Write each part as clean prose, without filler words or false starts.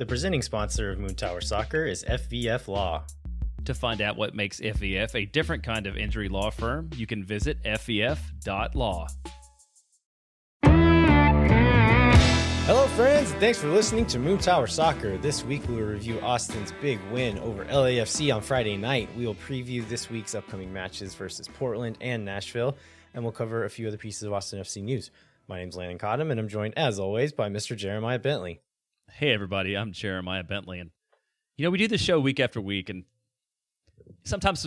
The presenting sponsor of Moon Tower Soccer is FVF Law. To find out what makes FVF a different kind of injury law firm, you can visit fvf.law. Hello friends, thanks for listening to Moon Tower Soccer. This week we will review Austin's big win over LAFC on Friday night. We will preview this week's upcoming matches versus Portland and Nashville, and we'll cover a few other pieces of Austin FC news. My name's Landon Cottom, and I'm joined, as always, by Mr. Jeremiah Bentley. Hey everybody, I'm Jeremiah Bentley, and we do this show week after week, and sometimes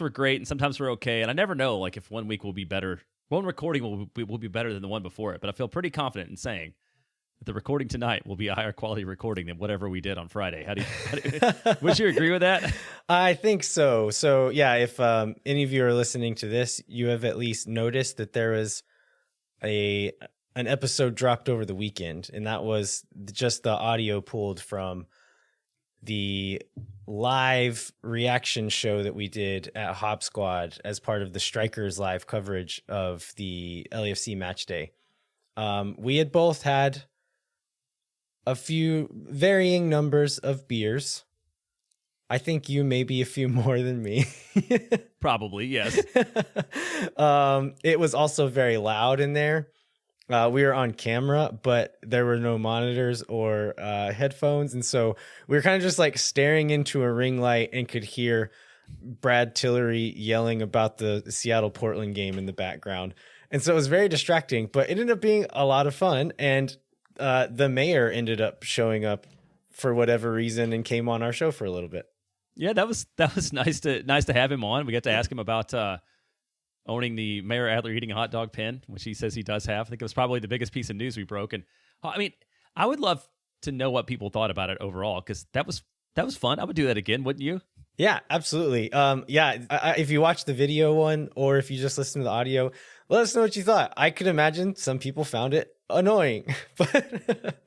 we're great, and sometimes we're okay, and I never know if one week will be better, one recording will be better than the one before it, but I feel pretty confident in saying the recording tonight will be a higher quality recording than whatever we did on Friday. Would you agree with that? I think so. So yeah, if any of you are listening to this, you have at least noticed that there was an episode dropped over the weekend, and that was just the audio pulled from the live reaction show that we did at Hop Squad as part of the Strikers live coverage of the LAFC match day. We had both had a few varying numbers of beers. I think you maybe a few more than me. Probably, yes. It was also very loud in there. We were on camera, but there were no monitors or headphones. And so we were kind of just staring into a ring light and could hear Brad Tillery yelling about the Seattle-Portland game in the background. And so it was very distracting, but it ended up being a lot of fun. And the mayor ended up showing up for whatever reason and came on our show for a little bit. Yeah, that was nice to have him on. We got to ask him about owning the Mayor Adler eating a hot dog pen, which he says he does have. I think it was probably the biggest piece of news we broke. And I would love to know what people thought about it overall, because that was fun. I would do that again, wouldn't you? Yeah, absolutely. If you watch the video one or if you just listen to the audio, let us know what you thought. I could imagine some people found it annoying, but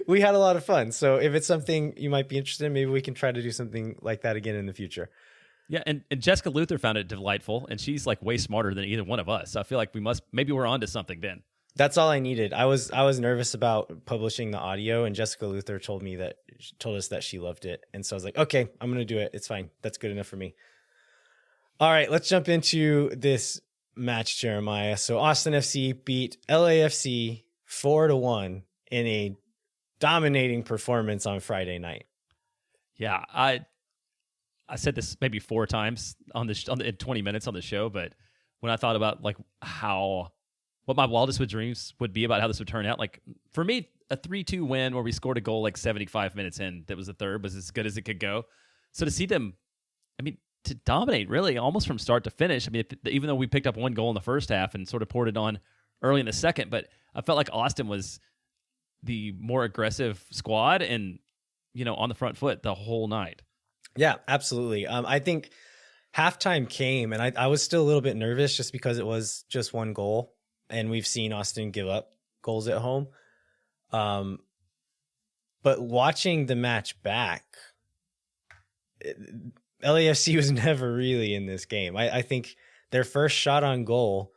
we had a lot of fun. So if it's something you might be interested in, maybe we can try to do something like that again in the future. Yeah, and Jessica Luther found it delightful, and she's way smarter than either one of us. So I feel like maybe we're onto something then. That's all I needed. I was nervous about publishing the audio, and Jessica Luther told us that she loved it. And so I was like, okay, I'm going to do it. It's fine. That's good enough for me. All right, let's jump into this match, Jeremiah. So Austin FC beat LAFC 4-1 in a dominating performance on Friday night. Yeah, I said this maybe 4 times in 20 minutes on the show, but when I thought about what my wildest dreams would be about how this would turn out, for me, a 3-2 win where we scored a goal 75 minutes in, that was the third, was as good as it could go. So to see them, to dominate really almost from start to finish. Even though we picked up 1 goal in the first half and sort of poured it on early in the second, but I felt like Austin was the more aggressive squad and, on the front foot the whole night. Yeah, absolutely. I think halftime came, and I was still a little bit nervous just because it was just 1 goal, and we've seen Austin give up goals at home. But watching the match back, LAFC was never really in this game. I think their first shot on goal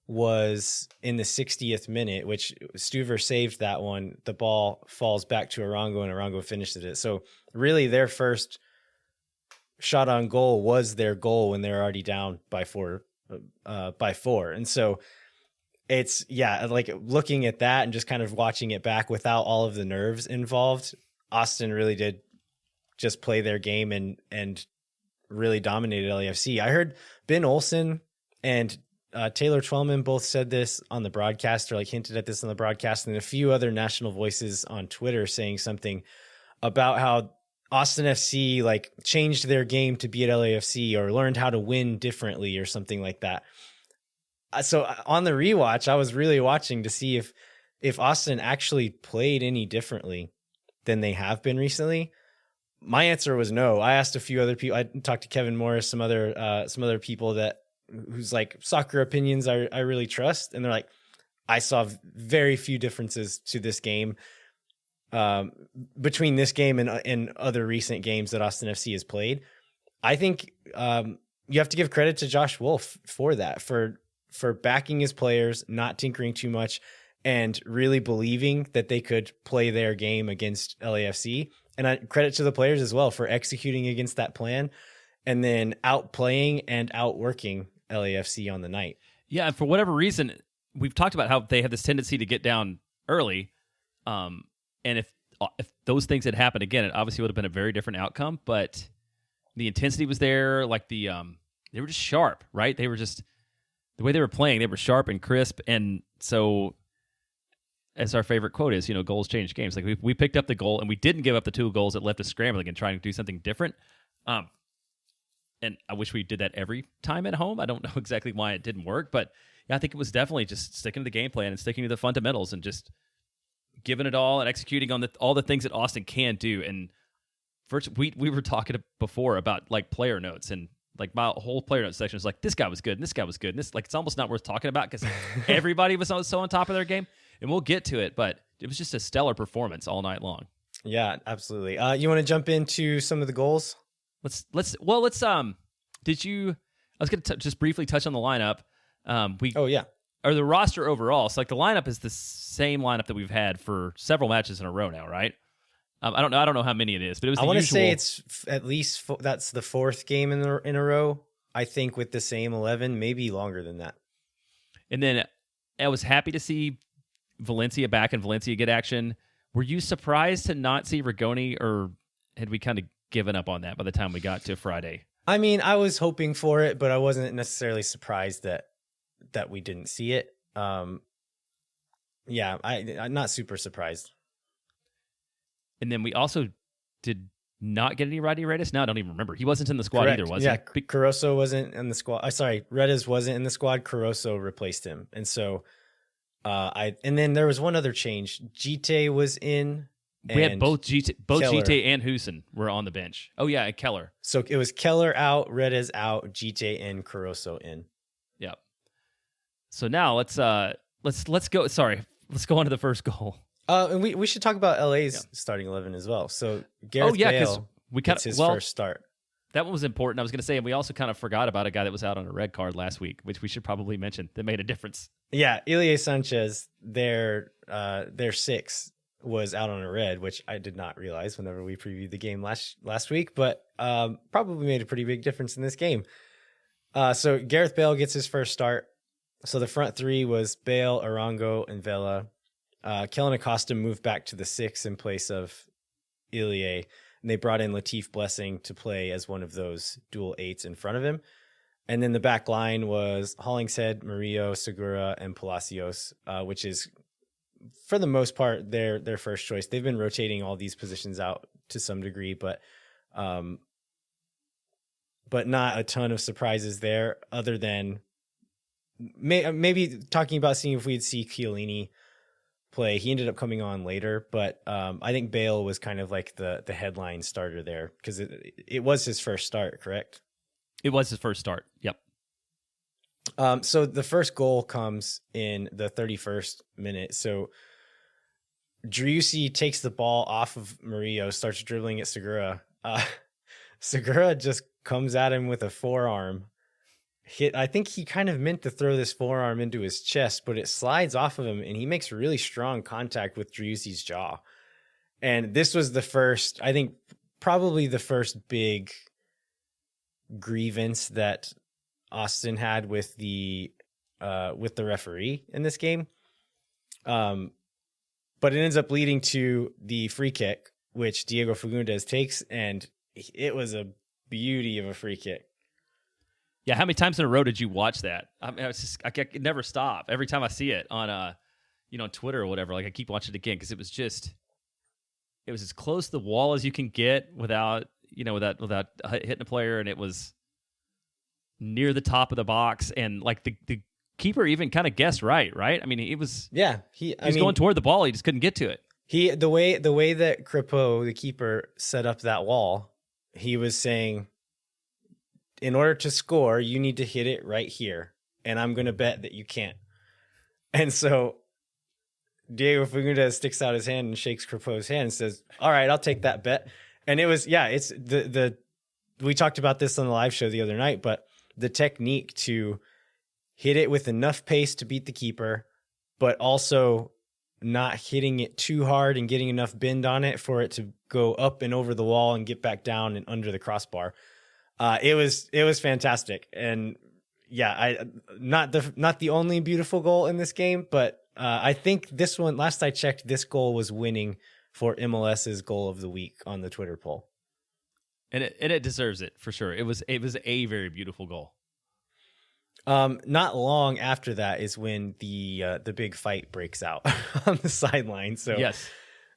was in the 60th minute, which Stuver saved that one. The ball falls back to Arango, and Arango finishes it. So really their first shot on goal was their goal when they're already down by four. And so it's, looking at that and just kind of watching it back without all of the nerves involved, Austin really did just play their game and really dominated LAFC. I heard Ben Olsen and Taylor Twellman both said this on the broadcast, or hinted at this on the broadcast, and a few other national voices on Twitter saying something about how Austin FC changed their game to beat LAFC or learned how to win differently or something like that. So on the rewatch, I was really watching to see if Austin actually played any differently than they have been recently. My answer was no. I asked a few other people. I talked to Kevin Morris, some other people whose soccer opinions I really trust, and they're like, I saw very few differences to this game between this game and other recent games that Austin FC has played. I think you have to give credit to Josh Wolf for that, for backing his players, not tinkering too much, and really believing that they could play their game against LAFC. And credit to the players as well for executing against that plan and then outplaying and outworking LAFC on the night. Yeah, and for whatever reason, we've talked about how they have this tendency to get down early. And if those things had happened again, it obviously would have been a very different outcome. But the intensity was there. Like they were just sharp, right? They were just the way they were playing. They were sharp and crisp. And so, as our favorite quote is, goals change games. Like we picked up the goal and we didn't give up the 2 goals that left us scrambling and trying to do something different. And I wish we did that every time at home. I don't know exactly why it didn't work, but yeah, I think it was definitely just sticking to the game plan and sticking to the fundamentals and just giving it all and executing on all the things that Austin can do. And first, we were talking before about like player notes, and like my whole player notes section was like, this guy was good and this guy was good. And this, like, it's almost not worth talking about because everybody was so on top of their game. And we'll get to it, but it was just a stellar performance all night long. Yeah, absolutely. You want to jump into some of the goals? Did you, I was going to just briefly touch on the lineup. Or the roster overall. So like the lineup is the same lineup that we've had for several matches in a row now, right? I don't know how many it is, but it was I want to say it's at least, that's the 4th game in a row, I think, with the same 11, maybe longer than that. And then I was happy to see Valencia back and Valencia get action. Were you surprised to not see Rigoni, or had we kind of given up on that by the time we got to Friday? I mean, I was hoping for it, but I wasn't necessarily surprised that we didn't see it. I'm not super surprised. And then we also did not get any Rodney Redes. No, I don't even remember. He wasn't in the squad either, was he? Yeah, Caruso wasn't in the squad. Sorry, Redes wasn't in the squad. Caruso replaced him. And so and then there was one other change. Gite was in. We had both Gite and Husin were on the bench. Oh yeah, and Keller. So it was Keller out, Redes out, Gite in, Caruso in. Yep. So now let's go. Sorry, let's go on to the first goal. And we should talk about LA's starting 11 as well. So Gareth Bale gets his first start. That one was important. I was going to say, and we also kind of forgot about a guy that was out on a red card last week, which we should probably mention, that made a difference. Yeah, Ilie Sanchez, their 6 was out on a red, which I did not realize whenever we previewed the game last week, but probably made a pretty big difference in this game. So Gareth Bale gets his first start. So the front 3 was Bale, Arango, and Vela. Kellen Acosta moved back to the 6 in place of Ilie, and they brought in Latif Blessing to play as one of those dual 8s in front of him. And then the back line was Hollingshead, Murillo, Segura, and Palacios, which is, for the most part, their first choice. They've been rotating all these positions out to some degree, but not a ton of surprises there, other than maybe talking about seeing if we'd see Chiellini play. He ended up coming on later, but I think Bale was kind of like the headline starter there because it was his first start, correct? It was his first start. Yep. So the first goal comes in the 31st minute. So Driussi takes the ball off of Murillo, starts dribbling at Segura. Segura just comes at him with a forearm hit. I think he kind of meant to throw this forearm into his chest, but it slides off of him and he makes really strong contact with Driussi's jaw. And this was the first, I think probably the first big grievance that Austin had with the referee in this game. But it ends up leading to the free kick, which Diego Fagundes takes, and it was a beauty of a free kick. Yeah, how many times in a row did you watch that? I mean, I could never stop. Every time I see it on Twitter or whatever, like I keep watching it again because it was as close to the wall as you can get without hitting a player, and it was near the top of the box, and like the keeper even kind of guessed right? I mean, he was going toward the ball, he just couldn't get to it. The way that Crepeau, the keeper, set up that wall, he was saying, in order to score, you need to hit it right here, and I'm going to bet that you can't. And so Diego Fagundes sticks out his hand and shakes Crepeau's hand and says, "All right, I'll take that bet." And it was, it's we talked about this on the live show the other night, but the technique to hit it with enough pace to beat the keeper, but also not hitting it too hard and getting enough bend on it for it to go up and over the wall and get back down and under the crossbar. It was fantastic. And yeah, not the only beautiful goal in this game, but I think this one, last I checked, this goal was winning for MLS's goal of the week on the Twitter poll. And it deserves it for sure. It was a very beautiful goal. Not long after that is when the big fight breaks out on the sideline. So yes,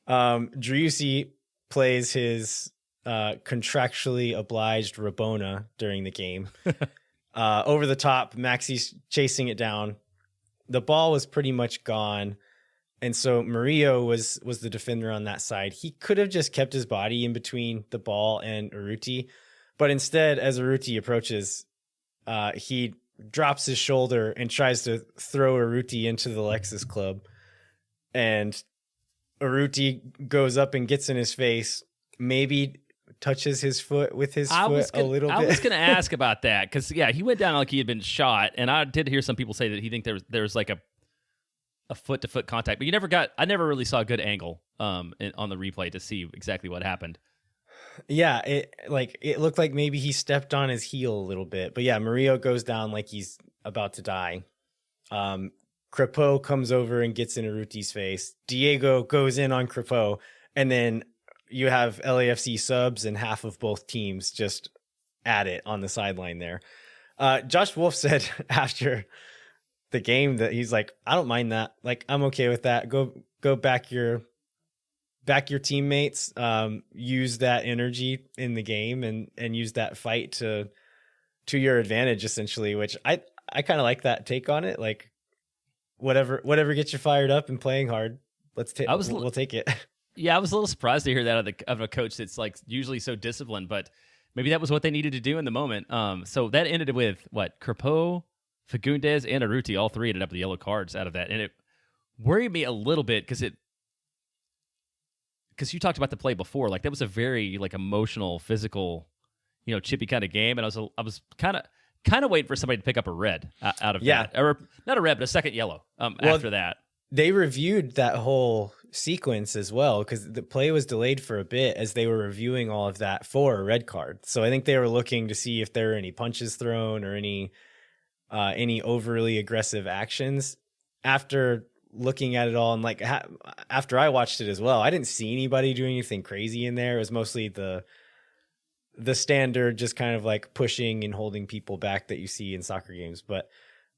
Driussi plays his contractually obliged Rabona during the game. Over the top, Maxi's chasing it down. The ball was pretty much gone. And so Murillo was the defender on that side. He could have just kept his body in between the ball and Urruti. But instead, as Urruti approaches, he drops his shoulder and tries to throw Urruti into the Lexus Club. And Urruti goes up and gets in his face, maybe touches his foot with his foot a little bit. I was going to ask about that because, yeah, he went down like he had been shot. And I did hear some people say that he think there was like a foot-to-foot contact. But I never really saw a good angle on the replay to see exactly what happened. Yeah, it looked like maybe he stepped on his heel a little bit. But yeah, Murillo goes down like he's about to die. Crepeau comes over and gets in Urruti's face. Diego goes in on Crepeau, and then you have LAFC subs and half of both teams just at it on the sideline there. Josh Wolf said after the game that he's like, I don't mind that. Like, I'm okay with that. Go back your teammates, use that energy in the game and use that fight to your advantage, essentially, which I kind of like that take on it. Like, whatever gets you fired up and playing hard, we'll take it. Yeah, I was a little surprised to hear that of a coach that's like usually so disciplined, but maybe that was what they needed to do in the moment. So that ended with what? Crepeau, Fagundes, and Urruti, all three ended up with yellow cards out of that. And it worried me a little bit because you talked about the play before. Like, that was a very like emotional, physical, chippy kind of game. And I was kind of waiting for somebody to pick up a red out of that. Or not a red, but a second yellow after that. They reviewed that whole sequence as well because the play was delayed for a bit as they were reviewing all of that for a red card. So I think they were looking to see if there were any punches thrown or any overly aggressive actions. After looking at it all, and like after I watched it as well, I didn't see anybody doing anything crazy in there. It was mostly the standard, just kind of like pushing and holding people back that you see in soccer games. But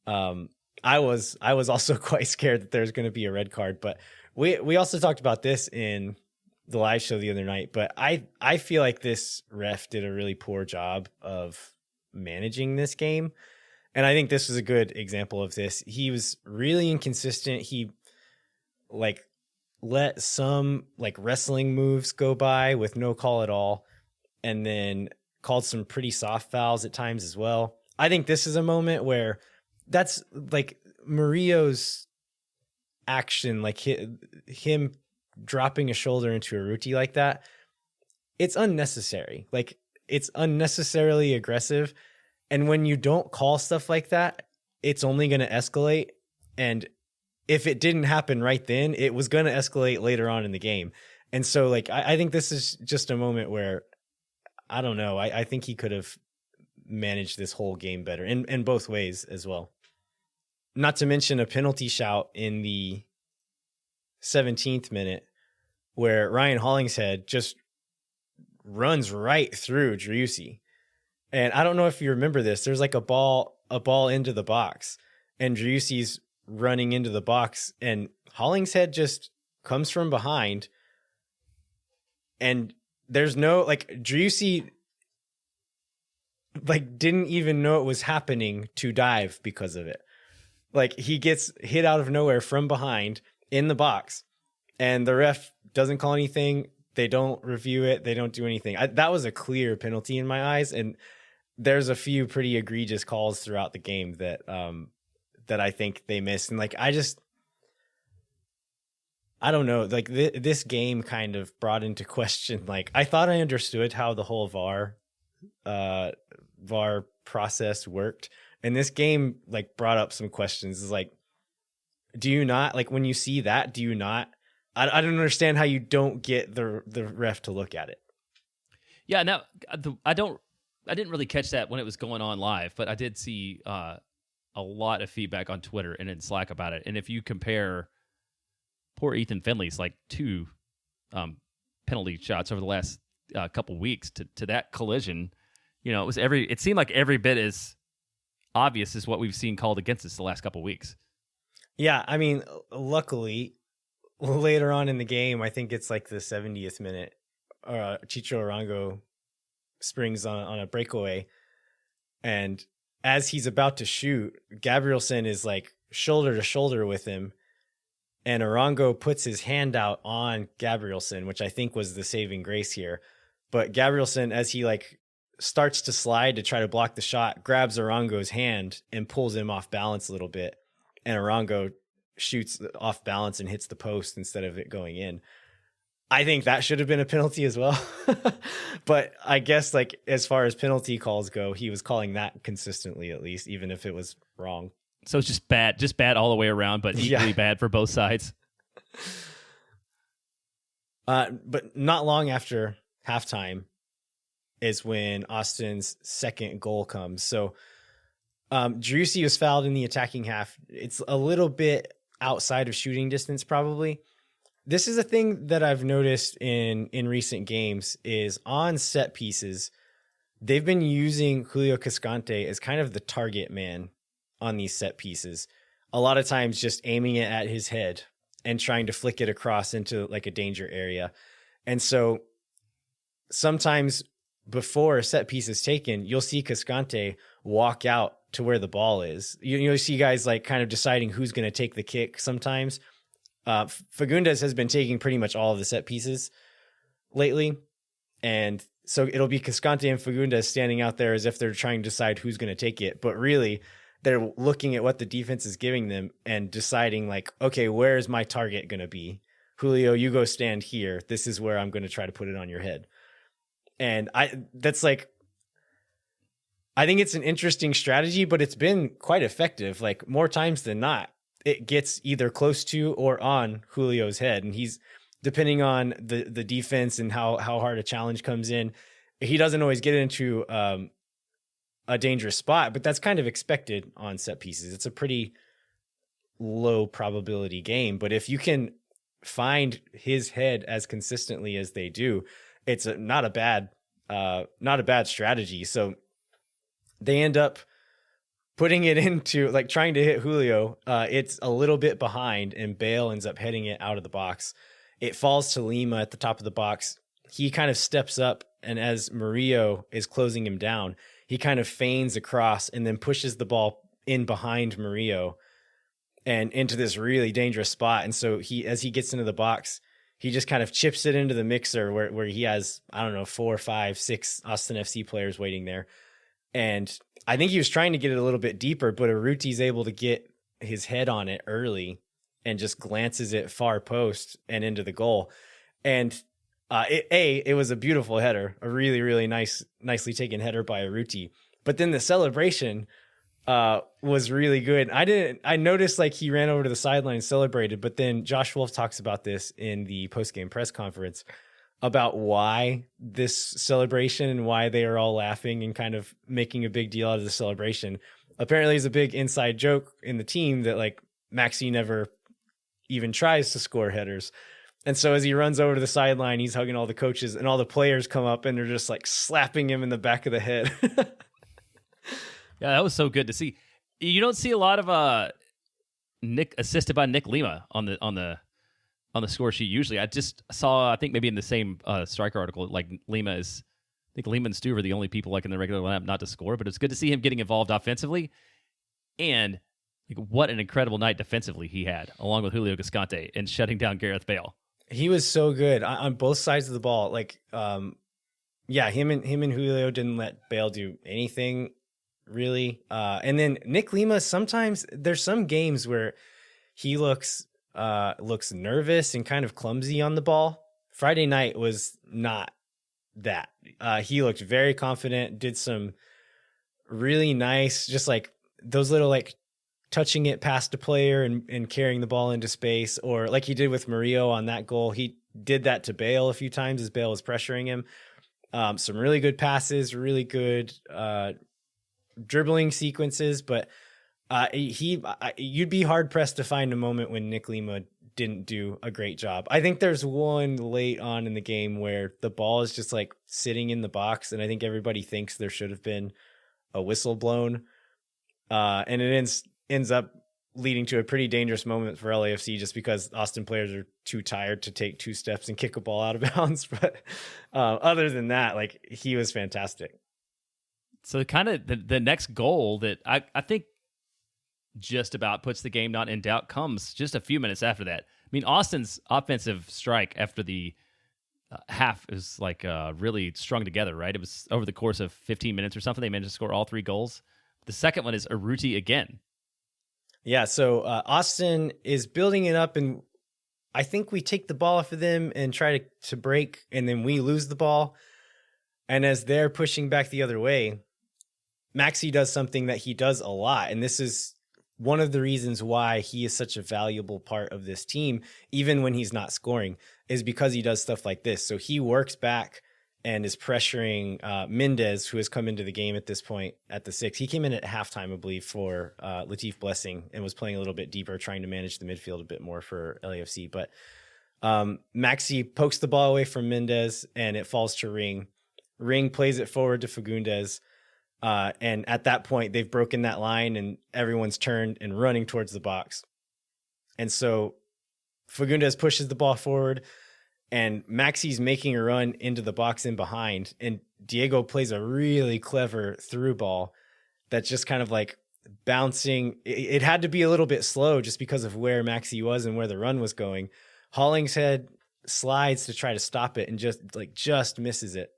I was also quite scared that there's going to be a red card. But we also talked about this in the live show the other night. But I feel like this ref did a really poor job of managing this game. And I think this was a good example of this. He was really inconsistent. He like let some like wrestling moves go by with no call at all, and then called some pretty soft fouls at times as well. I think this is a moment where that's like Murillo's action, like him dropping a shoulder into Urruti like that. It's unnecessary. Like, it's unnecessarily aggressive. And when you don't call stuff like that, it's only going to escalate. And if it didn't happen right then, it was going to escalate later on in the game. And so, like, I think this is just a moment where, I don't know, I think he could have managed this whole game better in both ways as well. Not to mention a penalty shout in the 17th minute where Ryan Hollingshead just runs right through Driussi. And I don't know if you remember this. There's like a ball into the box, and Driussi's running into the box, and Hollingshead just comes from behind, and there's no like Driussi like didn't even know it was happening to dive because of it. Like, he gets hit out of nowhere from behind in the box, and the ref doesn't call anything. They don't review it. They don't do anything. That was a clear penalty in my eyes. And there's a few pretty egregious calls throughout the game that I think they missed. And like, I don't know, like this game kind of brought into question, like, I thought I understood how the whole VAR process worked. And this game like brought up some questions. It's like, Do you not, like, when you see that, do you not? I don't understand how you don't get the ref to look at it. Yeah, now I didn't really catch that when it was going on live, but I did see a lot of feedback on Twitter and in Slack about it. And if you compare poor Ethan Finley's like 2 penalty shots over the last couple weeks to that collision, it seemed like every bit as obvious as what we've seen called against us the last couple weeks. Yeah, I mean, luckily, later on in the game, I think it's like the 70th minute, Chicho Arango springs on a breakaway, and as he's about to shoot, Gabrielson is like shoulder to shoulder with him, and Arango puts his hand out on Gabrielson, which I think was the saving grace here. But Gabrielson, as he like starts to slide to try to block the shot, grabs Arango's hand and pulls him off balance a little bit, and Arango shoots off balance and hits the post instead of it going in. I think that should have been a penalty as well. But I guess, like, as far as penalty calls go, he was calling that consistently, at least, even if it was wrong. So it's just bad all the way around, but equally bad for both sides. But not long after halftime is when Austin's second goal comes. So Driussi was fouled in the attacking half. It's a little bit outside of shooting distance, probably. This is a thing that I've noticed in recent games is on set pieces, they've been using Julio Cascante as kind of the target man on these set pieces. A lot of times just aiming it at his head and trying to flick it across into like a danger area. And so sometimes before a set piece is taken, you'll see Cascante walk out to where the ball is. You'll see guys like kind of deciding who's going to take the kick sometimes. Fagundes has been taking pretty much all of the set pieces lately. And so it'll be Cascante and Fagundes standing out there as if they're trying to decide who's going to take it. But really, they're looking at what the defense is giving them and deciding, like, okay, where is my target going to be? Julio, you go stand here. This is where I'm going to try to put it on your head. And I think it's an interesting strategy, but it's been quite effective. Like, more times than not, it gets either close to or on Julio's head. And he's, depending on the defense and how hard a challenge comes in, he doesn't always get into a dangerous spot, but that's kind of expected on set pieces. It's a pretty low probability game, but if you can find his head as consistently as they do, it's not a bad strategy. So they end up putting it into, like, trying to hit Julio. It's a little bit behind, and Bale ends up heading it out of the box. It falls to Lima at the top of the box. He kind of steps up, and as Murillo is closing him down, he kind of feigns across and then pushes the ball in behind Murillo and into this really dangerous spot. And so as he gets into the box, he just kind of chips it into the mixer where he has, I don't know, 4, 5, 6 Austin FC players waiting there. And I think he was trying to get it a little bit deeper, but Urruti's able to get his head on it early and just glances it far post and into the goal. And it was a beautiful header, a really, really nicely taken header by Urruti. But then the celebration was really good. I noticed, like, he ran over to the sideline and celebrated, but then Josh Wolf talks about this in the post-game press conference about why this celebration and why they are all laughing and kind of making a big deal out of the celebration. Apparently it's a big inside joke in the team that, like, Maxi never even tries to score headers. And so as he runs over to the sideline, he's hugging all the coaches, and all the players come up and they're just like slapping him in the back of the head. Yeah, that was so good to see. You don't see a lot of Nick assisted by Nick Lima on the score sheet usually. I just saw, I think maybe in the same striker article, like Lima and Stu are the only people, like, in the regular lineup not to score, but it's good to see him getting involved offensively. And, like, what an incredible night defensively he had, along with Julio Cascante, and shutting down Gareth Bale. He was so good on both sides of the ball. Like, him and Julio didn't let Bale do anything really. And then Nick Lima, sometimes there's some games where he looks nervous and kind of clumsy on the ball. Friday night was not that. He looked very confident, did some really nice, just like those little, like, touching it past a player and carrying the ball into space, or like he did with Murillo on that goal. He did that to Bale a few times as Bale was pressuring him. Some really good passes, really good dribbling sequences, but you'd be hard pressed to find a moment when Nick Lima didn't do a great job. I think there's one late on in the game where the ball is just like sitting in the box, and I think everybody thinks there should have been a whistle blown, and it ends up leading to a pretty dangerous moment for LAFC just because Austin players are too tired to take 2 steps and kick a ball out of bounds. But other than that, like, he was fantastic. So kind of the next goal that I think just about puts the game not in doubt comes just a few minutes after that. I mean, Austin's offensive strike after the half is like really strung together, right? It was over the course of 15 minutes or something. They managed to score all 3 goals. The second one is Urruti again. Yeah, so Austin is building it up, and I think we take the ball off of them and try to break, and then we lose the ball. And as they're pushing back the other way, Maxi does something that he does a lot, and this is one of the reasons why he is such a valuable part of this team, even when he's not scoring, is because he does stuff like this. So he works back and is pressuring Mendez, who has come into the game at this point at the 6. He came in at halftime, I believe, for Latif Blessing, and was playing a little bit deeper, trying to manage the midfield a bit more for LAFC. But Maxi pokes the ball away from Mendez, and it falls to Ring. Ring plays it forward to Fagundes. And at that point, they've broken that line, and everyone's turned and running towards the box. And so Fagundes pushes the ball forward, and Maxi's making a run into the box in behind. And Diego plays a really clever through ball that's just kind of like bouncing. It had to be a little bit slow just because of where Maxi was and where the run was going. Hollingshead slides to try to stop it and just misses it.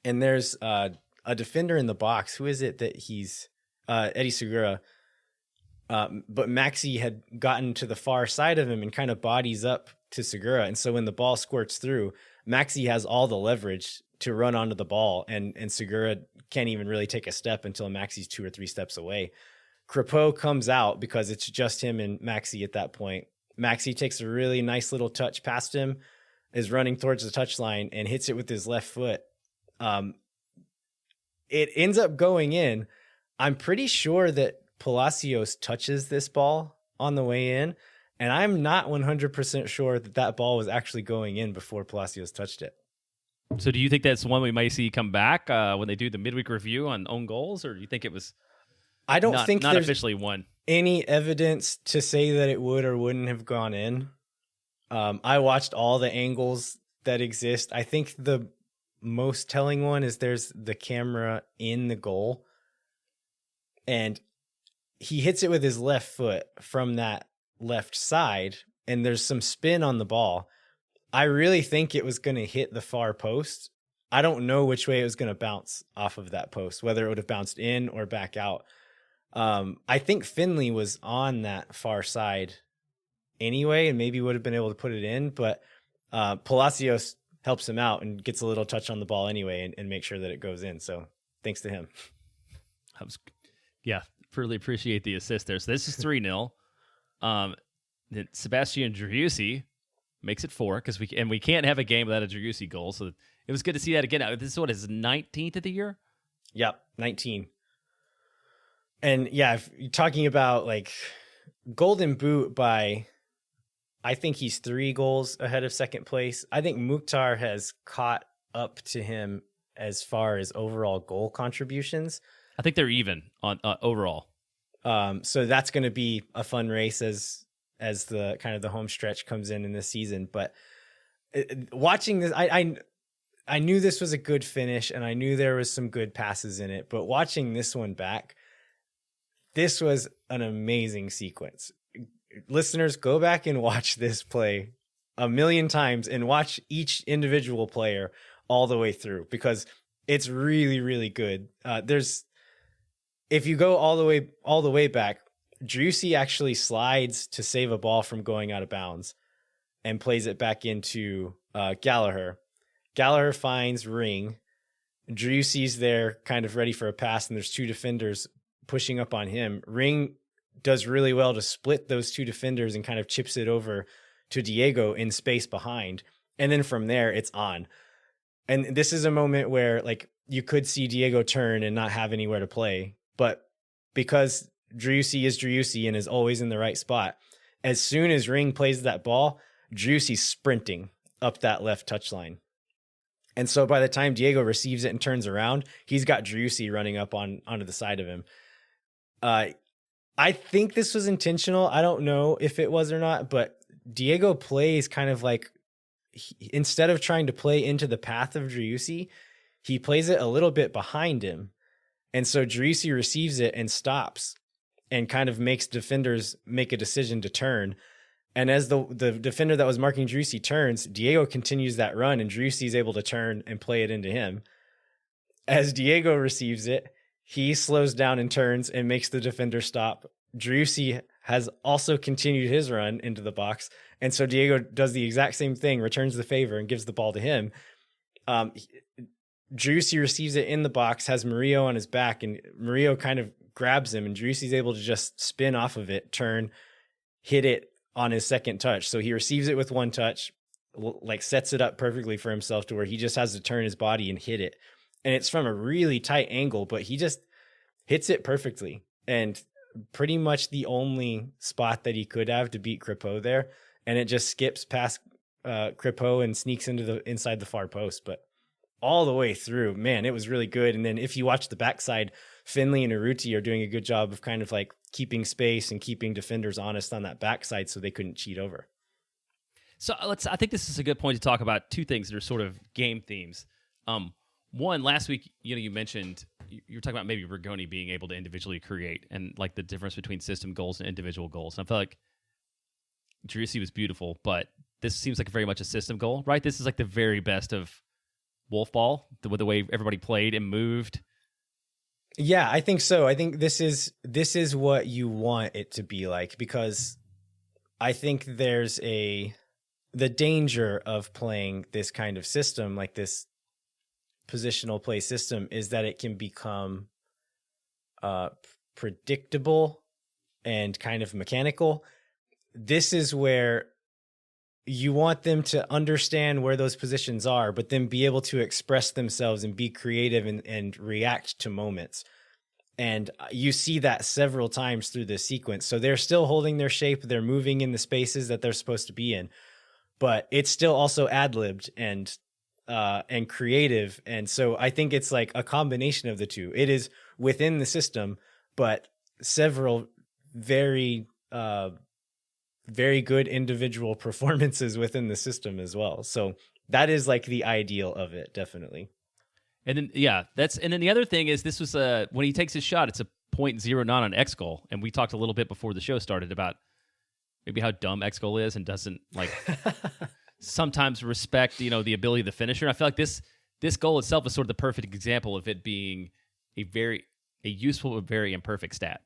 And there's a defender in the box. Who is it that he's Eddie Segura? But Maxi had gotten to the far side of him and kind of bodies up to Segura. And so when the ball squirts through, Maxi has all the leverage to run onto the ball, and Segura can't even really take a step until Maxi's 2 or 3 steps away. Crepeau comes out because it's just him and Maxi at that point. Maxi takes a really nice little touch past him, is running towards the touchline, and hits it with his left foot. It ends up going in. I'm pretty sure that Palacios touches this ball on the way in, and I'm not 100% sure that ball was actually going in before Palacios touched it. So do you think that's one we might see come back when they do the midweek review on own goals, or do you think it was I don't think not there's officially one? Any evidence to say that it would or wouldn't have gone in. I watched all the angles that exist. I think the most telling one is there's the camera in the goal, and he hits it with his left foot from that left side, and there's some spin on the ball. I really think it was going to hit the far post. I don't know which way it was going to bounce off of that post, whether it would have bounced in or back out. I think Finley was on that far side anyway, and maybe would have been able to put it in, but Palacios helps him out and gets a little touch on the ball anyway and make sure that it goes in. So thanks to him. Really appreciate the assist there. So this is 3-0. Then Sebastian Driussi makes it 4 because we can't have a game without a Driussi goal. So it was good to see that again. This is what, his 19th of the year? Yep, 19. And yeah, if you're talking about like Golden Boot by, I think he's 3 goals ahead of second place. I think Mukhtar has caught up to him as far as overall goal contributions. I think they're even on overall. So that's going to be a fun race as the kind of the home stretch comes in this season. But watching this, I knew this was a good finish, and I knew there was some good passes in it. But watching this one back, this was an amazing sequence. Listeners, go back and watch this play a million times and watch each individual player all the way through, because it's really, really good. If you go all the way back, Driussi actually slides to save a ball from going out of bounds and plays it back into Gallagher. Gallagher finds Ring. Driussi's there kind of ready for a pass, and there's 2 defenders pushing up on him. Ring does really well to split those two defenders and kind of chips it over to Diego in space behind. And then from there, it's on. And this is a moment where like you could see Diego turn and not have anywhere to play. But because Driussi is Driussi and is always in the right spot, as soon as Ring plays that ball, Driussi's sprinting up that left touchline. And so by the time Diego receives it and turns around, he's got Driussi running up onto the side of him. I think this was intentional. I don't know if it was or not, but Diego plays kind of like, instead of trying to play into the path of Driussi, he plays it a little bit behind him. And so Driussi receives it and stops and kind of makes defenders make a decision to turn. And as the defender that was marking Driussi turns, Diego continues that run and Driussi is able to turn and play it into him. As Diego receives it, he slows down and turns and makes the defender stop. Driussi has also continued his run into the box. And so Diego does the exact same thing, returns the favor and gives the ball to him. Driussi receives it in the box, has Murillo on his back, and Murillo kind of grabs him, and Driussi's able to just spin off of it, turn, hit it on his second touch. So he receives it with one touch, like sets it up perfectly for himself to where he just has to turn his body and hit it. And it's from a really tight angle, but he just hits it perfectly. And pretty much the only spot that he could have to beat Crépeau there. And it just skips past Crépeau and sneaks into inside the far post. But all the way through, man, it was really good. And then if you watch the backside, Finley and Urruti are doing a good job of kind of like keeping space and keeping defenders honest on that backside so they couldn't cheat over. So I think this is a good point to talk about two things that are sort of game themes. One, last week, you mentioned you were talking about maybe Rigoni being able to individually create and like the difference between system goals and individual goals. And I feel like Driussi was beautiful, but this seems like very much a system goal, right? This is like the very best of Wolf Ball, the way everybody played and moved. Yeah, I think so. I think this is what you want it to be like, because I think there's the danger of playing this kind of system, like this positional play system, is that it can become predictable and kind of mechanical. This is where you want them to understand where those positions are, but then be able to express themselves and be creative and react to moments. And you see that several times through this sequence. So they're still holding their shape. They're moving in the spaces that they're supposed to be in, but it's still also ad-libbed and creative. And so I think it's like a combination of the two. It is within the system, but several very good individual performances within the system as well. So that is like the ideal of it, definitely. And then, and then the other thing is this was when he takes his shot, it's a 0.09 on X goal. And we talked a little bit before the show started about maybe how dumb X goal is and doesn't like sometimes respect, the ability of the finisher. And I feel like this goal itself is sort of the perfect example of it being a useful but very imperfect stat.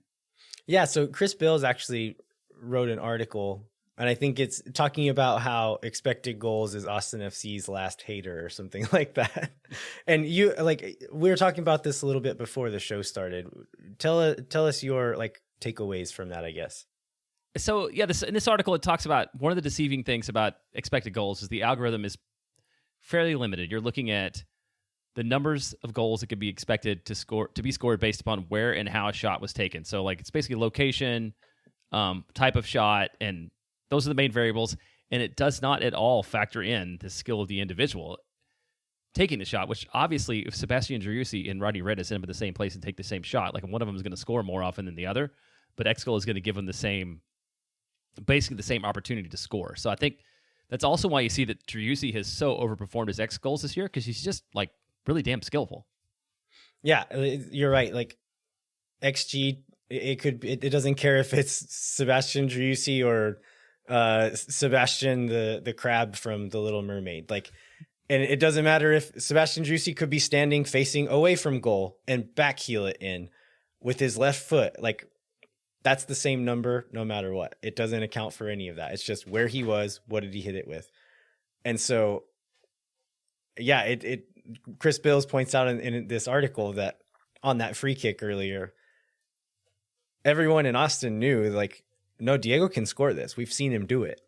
Yeah. So Chris Bills actually wrote an article, and I think it's talking about how expected goals is Austin FC's last hater or something like that. And we were talking about this a little bit before the show started. Tell us your like takeaways from that, I guess. So in this article, it talks about one of the deceiving things about expected goals is the algorithm is fairly limited. You're looking at the numbers of goals that could be expected to be scored based upon where and how a shot was taken. So like it's basically location, type of shot, and those are the main variables. And it does not at all factor in the skill of the individual taking the shot, which obviously if Sebastian Driussi and Rodney Redis end up in the same place and take the same shot, like one of them is going to score more often than the other, but X goal is going to give them basically the same opportunity to score. So I think that's also why you see that Driussi has so overperformed his X goals this year, because he's just like really damn skillful. Yeah, you're right. Like XG, it doesn't care if it's Sebastian Driussi or Sebastian the crab from The Little Mermaid. Like, and it doesn't matter if Sebastian Driussi could be standing facing away from goal and backheel it in with his left foot. Like, that's the same number no matter what. It doesn't account for any of that. It's just where he was, what did he hit it with? And so, yeah, Chris Bills points out in this article that on that free kick earlier, everyone in Austin knew, like, no, Diego can score this. We've seen him do it.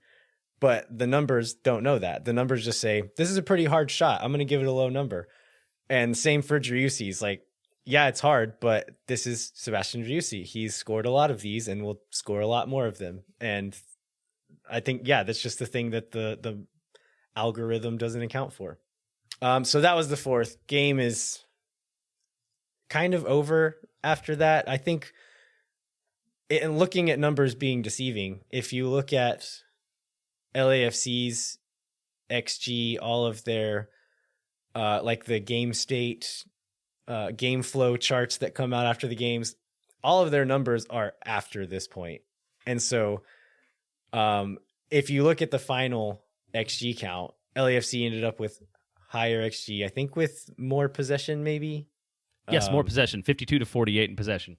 But the numbers don't know that. The numbers just say, this is a pretty hard shot. I'm going to give it a low number. And same for Driussi's. Like, yeah, it's hard, but this is Sebastian Driussi. He's scored a lot of these and will score a lot more of them. And I think, yeah, that's just the thing that the algorithm doesn't account for. So that was the fourth. Game is kind of over after that. I think, in looking at numbers being deceiving, if you look at LAFC's XG, all of their like the game state, game flow charts that come out after the games, all of their numbers are after this point. And so if you look at the final XG count, LAFC ended up with higher XG, I think with more possession maybe. Yes, more possession, 52-48 in possession.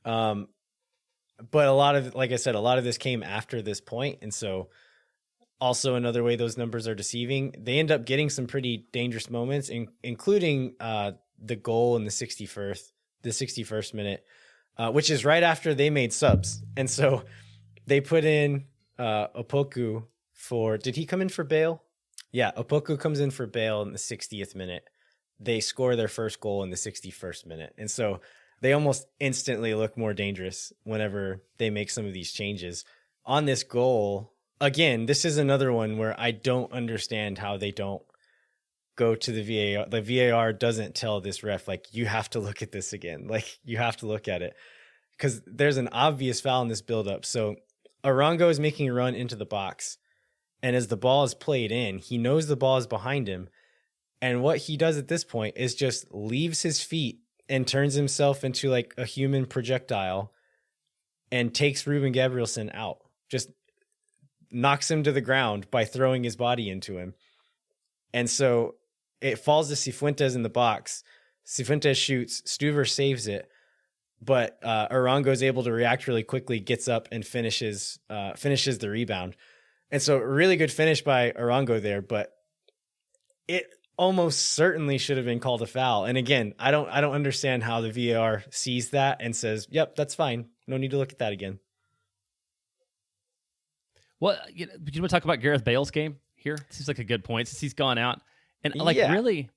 But a lot of, like I said, a lot of this came after this point. And so also another way those numbers are deceiving, they end up getting some pretty dangerous moments, including the goal in the 61st minute, which is right after they made subs. And so they put in Opoku did he come in for Bale? Yeah, Opoku comes in for Bale in the 60th minute. They score their first goal in the 61st minute. And so they almost instantly look more dangerous whenever they make some of these changes. On this goal, again, this is another one where I don't understand how they don't go to the VAR. The VAR doesn't tell this ref, like, you have to look at this again. Like, you have to look at it. Because there's an obvious foul in this buildup. So Arango is making a run into the box. And as the ball is played in, he knows the ball is behind him. And what he does at this point is just leaves his feet and turns himself into like a human projectile and takes Ruben Gabrielson out. Just knocks him to the ground by throwing his body into him. And so it falls to Cifuentes in the box. Cifuentes shoots, Stuver saves it, but Arango is able to react really quickly, gets up and finishes the rebound. And so really good finish by Arango there, but it almost certainly should have been called a foul. And again, I don't understand how the VAR sees that and says, "Yep, that's fine. No need to look at that again." Well, do you want to talk about Gareth Bale's game here? Seems like a good point since he's gone out. And like, really,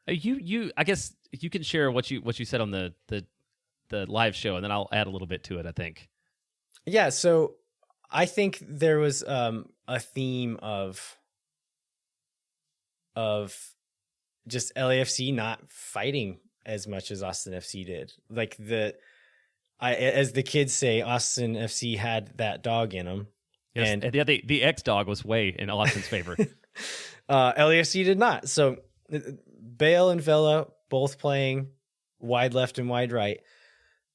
I guess you can share what you said on the live show, and then I'll add a little bit to it, I think. Yeah. So I think there was a theme of just LAFC not fighting as much as Austin FC did. Like as the kids say, Austin FC had that dog in them. Yes, and the X-Dog was way in Austin's favor. LAFC did not. So Bale and Vela both playing wide left and wide right.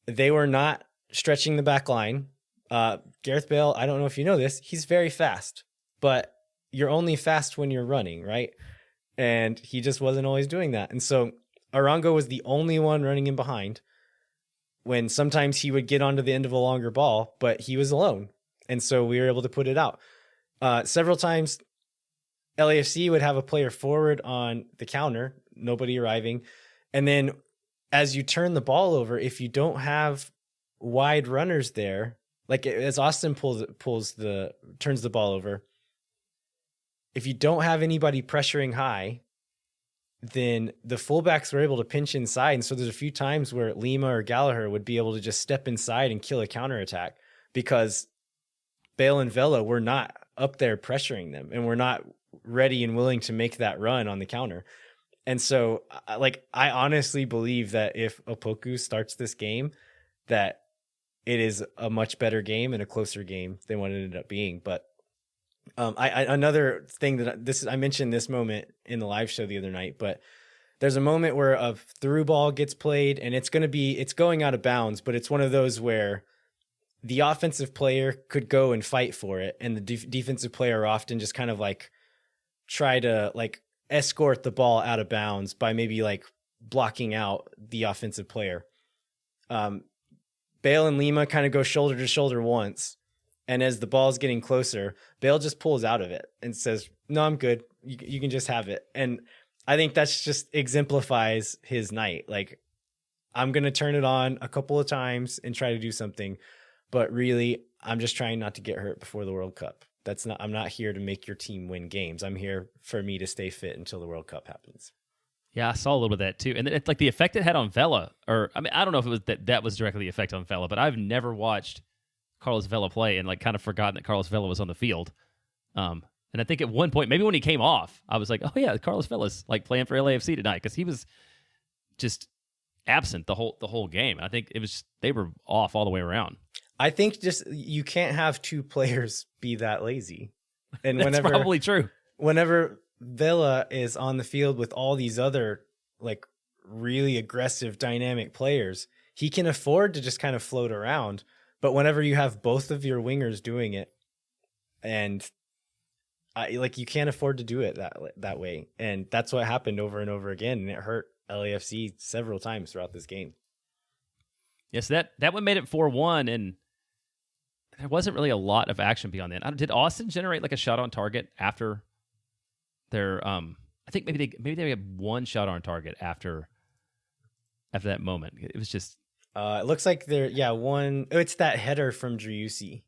They were not stretching the back line. Gareth Bale, I don't know if you know this, he's very fast, but you're only fast when you're running, right? And he just wasn't always doing that. And so Arango was the only one running in behind when sometimes he would get onto the end of a longer ball, but he was alone. And so we were able to put it out. Several times, LAFC would have a player forward on the counter, nobody arriving. And then as you turn the ball over, if you don't have wide runners there, like as Austin turns the ball over, if you don't have anybody pressuring high, then the fullbacks were able to pinch inside. And so there's a few times where Lima or Gallagher would be able to just step inside and kill a counterattack because Bale and Vela were not up there pressuring them and were not ready and willing to make that run on the counter. And so I honestly believe that if Opoku starts this game, that it is a much better game and a closer game than what it ended up being. But another thing that I mentioned this moment in the live show the other night, but there's a moment where a through ball gets played and it's going out of bounds, but it's one of those where the offensive player could go and fight for it. And the defensive player often just kind of like try to like escort the ball out of bounds by maybe like blocking out the offensive player. Bale and Lima kind of go shoulder to shoulder once. And as the ball's getting closer, Bale just pulls out of it and says, "No, I'm good. You can just have it." And I think that's just exemplifies his night. Like I'm going to turn it on a couple of times and try to do something. But really, I'm just trying not to get hurt before the World Cup. I'm not here to make your team win games. I'm here for me to stay fit until the World Cup happens. Yeah, I saw a little bit of that too. And it's like the effect it had on Vela, or I mean, I don't know if it was that was directly the effect on Vela, but I've never watched Carlos Vela play and like kind of forgotten that Carlos Vela was on the field. And I think at one point, maybe when he came off, I was like, oh yeah, Carlos Vela's like playing for LAFC tonight, because he was just absent the whole game. I think they were off all the way around. I think just you can't have two players be that lazy. And That's probably true. Whenever Vela is on the field with all these other like really aggressive, dynamic players, he can afford to just kind of float around. But whenever you have both of your wingers doing it, and you can't afford to do it that way. And that's what happened over and over again. And it hurt LAFC several times throughout this game. Yes, that one made it 4-1, and there wasn't really a lot of action beyond that. Did Austin generate like a shot on target after their? I think maybe they had one shot on target after that moment. It was just. It looks like one. Oh, it's that header from Driussi.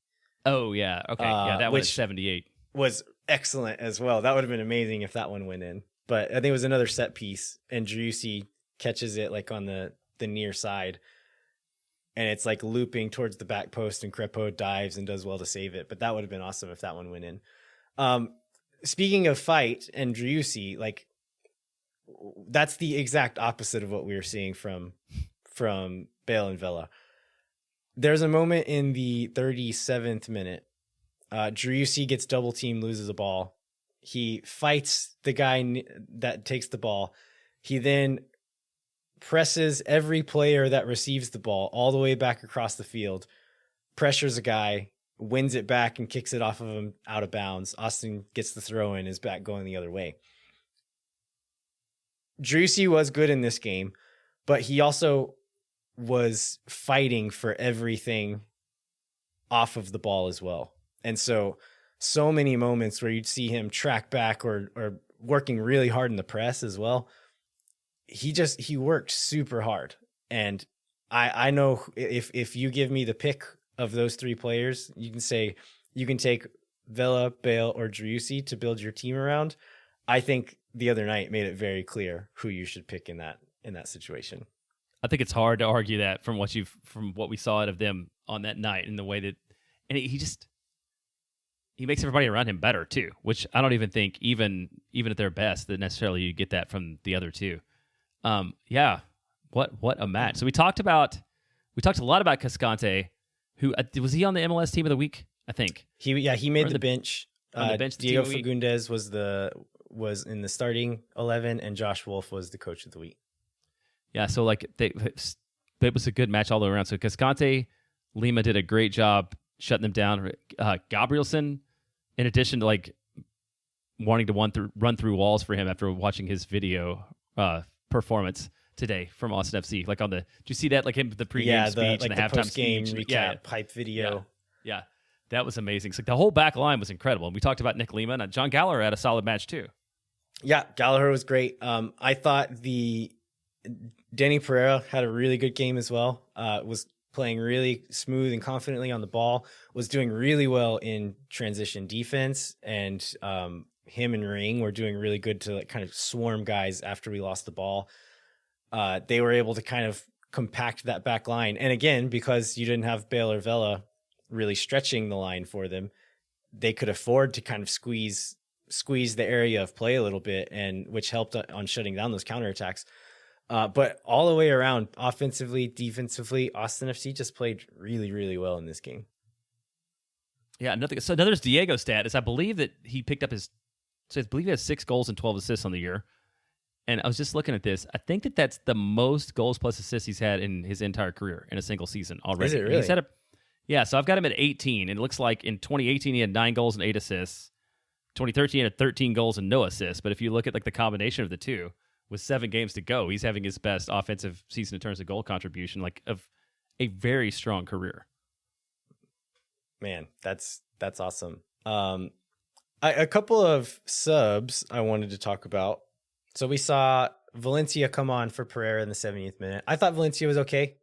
Oh yeah, okay, yeah, that one at 78 was excellent as well. That would have been amazing if that one went in. But I think it was another set piece, and Driussi catches it like on the near side, and it's like looping towards the back post, and Crepeau dives and does well to save it. But that would have been awesome if that one went in. Speaking of fight and Driussi, like that's the exact opposite of what we were seeing from Bale and Vela. There's a moment in the 37th minute. Driussi gets double teamed, loses a ball. He fights the guy that takes the ball. He then presses every player that receives the ball all the way back across the field, pressures a guy, wins it back and kicks it off of him out of bounds. Austin gets the throw in, is back going the other way. Driussi was good in this game, but he also was fighting for everything off of the ball as well. And so many moments where you'd see him track back or working really hard in the press as well. He worked super hard. And I know if you give me the pick of those three players, you can take Vela, Bale, or Driussi to build your team around. I think the other night made it very clear who you should pick in that situation. I think it's hard to argue that from what we saw out of them on that night, and the way that, and he makes everybody around him better too, which I don't even think even at their best that necessarily you get that from the other two. Yeah, what a match. So we talked a lot about Cascante, who was he on the MLS team of the week? I think he made the bench. On the bench, Diego Fagundes was in the starting 11, and Josh Wolf was the coach of the week. Yeah, so like it was a good match all the way around. So Cascante, Lima did a great job shutting them down. Gabrielson, in addition to like wanting to run through walls for him after watching his video performance today from Austin FC, like did you see that? Like him, the pregame speech and the halftime post-game speech, recap hype video. Yeah, that was amazing. So the whole back line was incredible. And we talked about Nick Lima, and John Gallagher had a solid match too. Yeah, Gallagher was great. I thought Danny Pereira had a really good game as well. Was playing really smooth and confidently on the ball, was doing really well in transition defense, and him and Ring were doing really good to like kind of swarm guys after we lost the ball. They were able to kind of compact that back line. And again, because you didn't have Bale or Vela really stretching the line for them, they could afford to kind of squeeze the area of play a little bit, and which helped on shutting down those counterattacks. But all the way around, offensively, defensively, Austin FC just played really, really well in this game. Yeah, another Diego stat is I believe that he picked up I believe he has 6 goals and 12 assists on the year. And I was just looking at this. I think that's the most goals plus assists he's had in his entire career in a single season already. Is it really? Yeah, so I've got him at 18, and it looks like in 2018 he had 9 goals and 8 assists. 2013 he had 13 goals and no assists. But if you look at like the combination of the two, with 7 games to go, he's having his best offensive season in terms of goal contribution, like of a very strong career. Man, that's awesome. A couple of subs I wanted to talk about. So we saw Valencia come on for Pereira in the 70th minute. I thought Valencia was okay.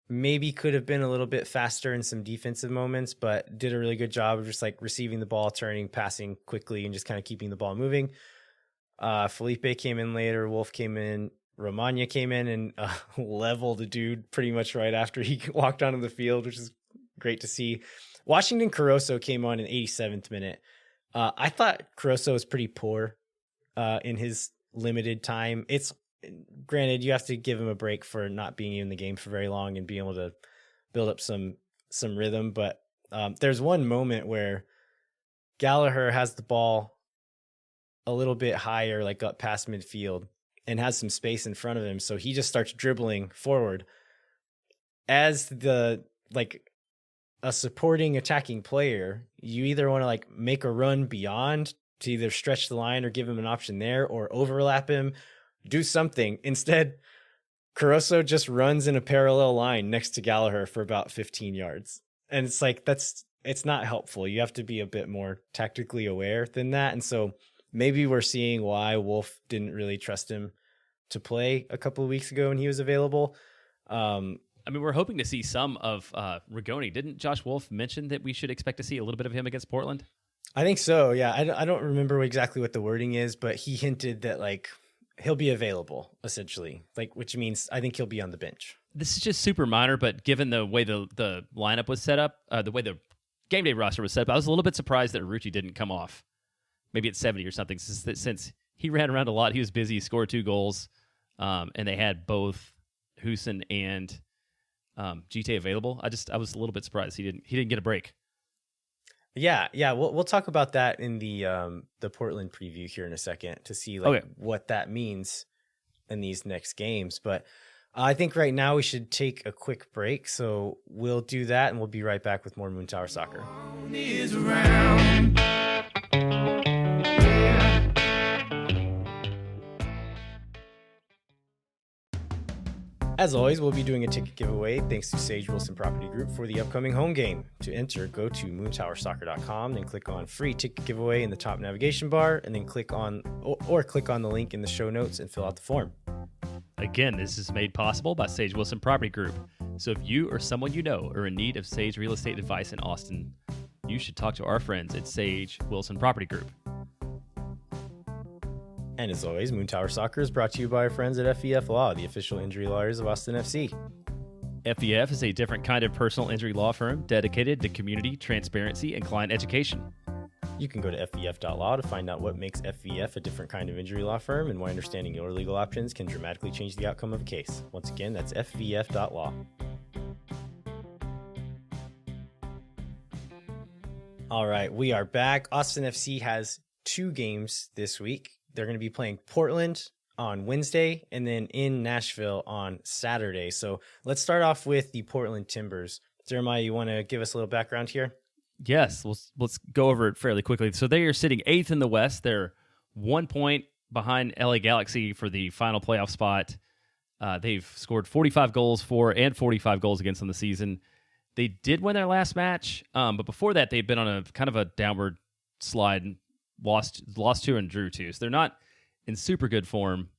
Maybe could have been a little bit faster in some defensive moments, but did a really good job of just like receiving the ball, turning, passing quickly, and just kind of keeping the ball moving. Felipe came in later. Wolf came in. Romagna came in and leveled a dude pretty much right after he walked onto the field, which is great to see. Washington Caruso came on in 87th minute. I thought Caruso was pretty poor in his limited time. It's granted, you have to give him a break for not being in the game for very long and being able to build up some rhythm. But there's one moment where Gallagher has the ball a little bit higher, like up past midfield, and has some space in front of him. So he just starts dribbling forward. As a supporting attacking player, you either want to like make a run beyond to either stretch the line or give him an option there or overlap him, do something. Instead, Caruso just runs in a parallel line next to Gallagher for about 15 yards. And it's like, it's not helpful. You have to be a bit more tactically aware than that. And so maybe we're seeing why Wolf didn't really trust him to play a couple of weeks ago when he was available. I mean, we're hoping to see some of Rigoni. Didn't Josh Wolf mention that we should expect to see a little bit of him against Portland? I think so. Yeah. I don't remember exactly what the wording is, but he hinted that like he'll be available essentially, like, which means I think he'll be on the bench. This is just super minor, but given the way the lineup was set up, the way the game day roster was set up, I was a little bit surprised that Arucci didn't come off. Maybe at 70 or something, since he ran around a lot. He was busy, he scored 2 goals, and they had both Huson and GT available. I was a little bit surprised he didn't get a break. Yeah. We'll talk about that in the Portland preview here in a second to see what that means in these next games. But I think right now we should take a quick break, so we'll do that, and we'll be right back with more Moon Tower Soccer. As always, we'll be doing a ticket giveaway thanks to Sage Wilson Property Group for the upcoming home game. To enter, go to moontowersoccer.com, then click on free ticket giveaway in the top navigation bar, and then click on the link in the show notes and fill out the form. Again, this is made possible by Sage Wilson Property Group. So if you or someone you know are in need of Sage real estate advice in Austin, you should talk to our friends at Sage Wilson Property Group. And as always, Moon Tower Soccer is brought to you by our friends at FEF Law, the official injury lawyers of Austin FC. FEF is a different kind of personal injury law firm dedicated to community, transparency, and client education. You can go to fef.law to find out what makes FEF a different kind of injury law firm and why understanding your legal options can dramatically change the outcome of a case. Once again, that's fef.law. All right, we are back. Austin FC has 2 games this week. They're going to be playing Portland on Wednesday and then in Nashville on Saturday. So let's start off with the Portland Timbers. Jeremiah, you want to give us a little background here? Yes, let's go over it fairly quickly. So they are sitting 8th in the West. They're 1 point behind LA Galaxy for the final playoff spot. They've scored 45 goals for and 45 goals against on the season. They did win their last match, but before that, they've been on a kind of a downward slide. Lost 2 and drew 2. So they're not in super good form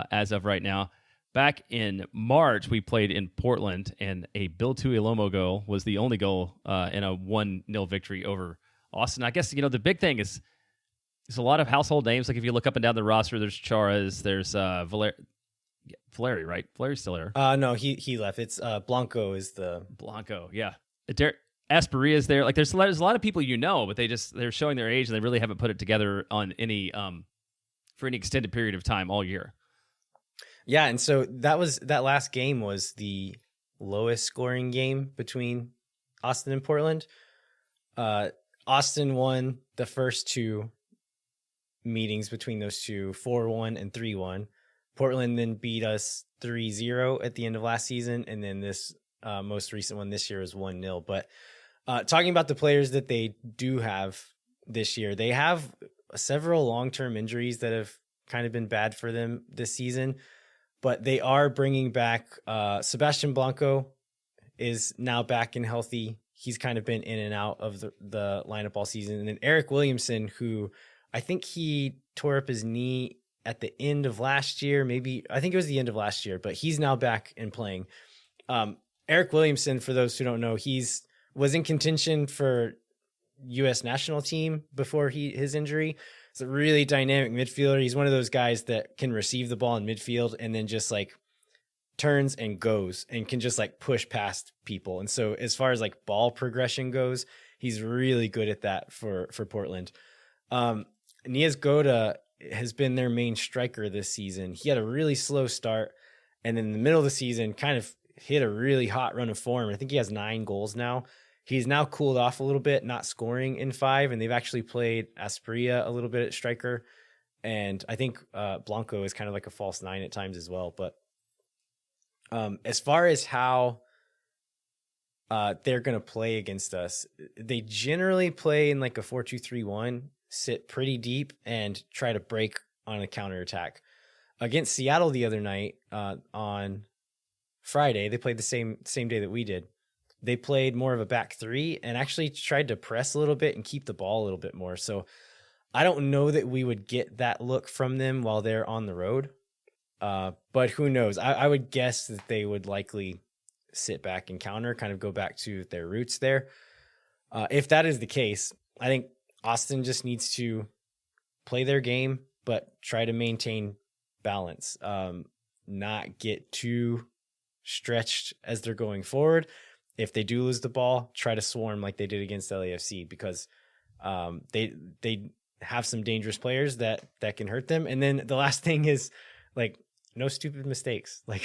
as of right now. Back in March, we played in Portland, and a Bill Tuilomo goal was the only goal in a 1-0 victory over Austin. I guess, the big thing is there's a lot of household names. Like if you look up and down the roster, there's Charas, there's Valeri, right? Valeri's still there. No, he left. It's Blanco is the... Blanco, yeah. Asperia's there. Like there's a lot of people but they're showing their age and they really haven't put it together on any for any extended period of time all year. Yeah, and so that last game was the lowest scoring game between Austin and Portland. Austin won the first 2 meetings between those two, 4-1 and 3-1. Portland then beat us 3-0 at the end of last season, and then this most recent one this year is 1-0. But talking about the players that they do have this year, they have several long-term injuries that have kind of been bad for them this season, but they are bringing back Sebastian Blanco is now back and healthy. He's kind of been in and out of the lineup all season. And then Eric Williamson, who I think he tore up his knee at the end of last year, maybe I think it was the end of last year, but he's now back and playing. Eric Williamson, for those who don't know, was in contention for U.S. national team before his injury. It's a really dynamic midfielder. He's one of those guys that can receive the ball in midfield and then just like turns and goes and can just like push past people. And so as far as like ball progression goes, he's really good at that for Portland. Niaz Goda has been their main striker this season. He had a really slow start, and then in the middle of the season kind of hit a really hot run of form. I think he has 9 goals now. He's now cooled off a little bit, not scoring in 5, and they've actually played Asprilla a little bit at striker. And I think Blanco is kind of like a false 9 at times as well. But as far as how they're going to play against us, they generally play in like a 4-2-3-1, sit pretty deep and try to break on a counterattack. Against Seattle the other night on Friday, they played the same day that we did. They played more of a back 3 and actually tried to press a little bit and keep the ball a little bit more. So I don't know that we would get that look from them while they're on the road. But who knows? I would guess that they would likely sit back and counter, kind of go back to their roots there. If that is the case, I think Austin just needs to play their game, but try to maintain balance, not get too stretched as they're going forward. If they do lose the ball, try to swarm like they did against LAFC, because they have some dangerous players that can hurt them. And then the last thing is like no stupid mistakes. Like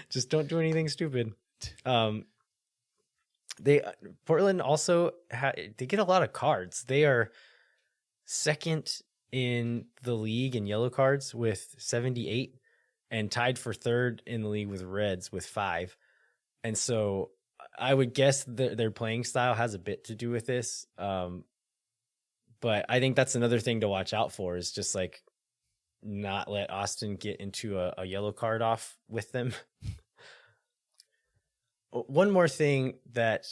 just don't do anything stupid. Portland also they get a lot of cards. They are second in the league in yellow cards with 78 and tied for third in the league with Reds with 5. And so I would guess that their playing style has a bit to do with this. But I think that's another thing to watch out for, is just like not let Austin get into a yellow card off with them. One more thing that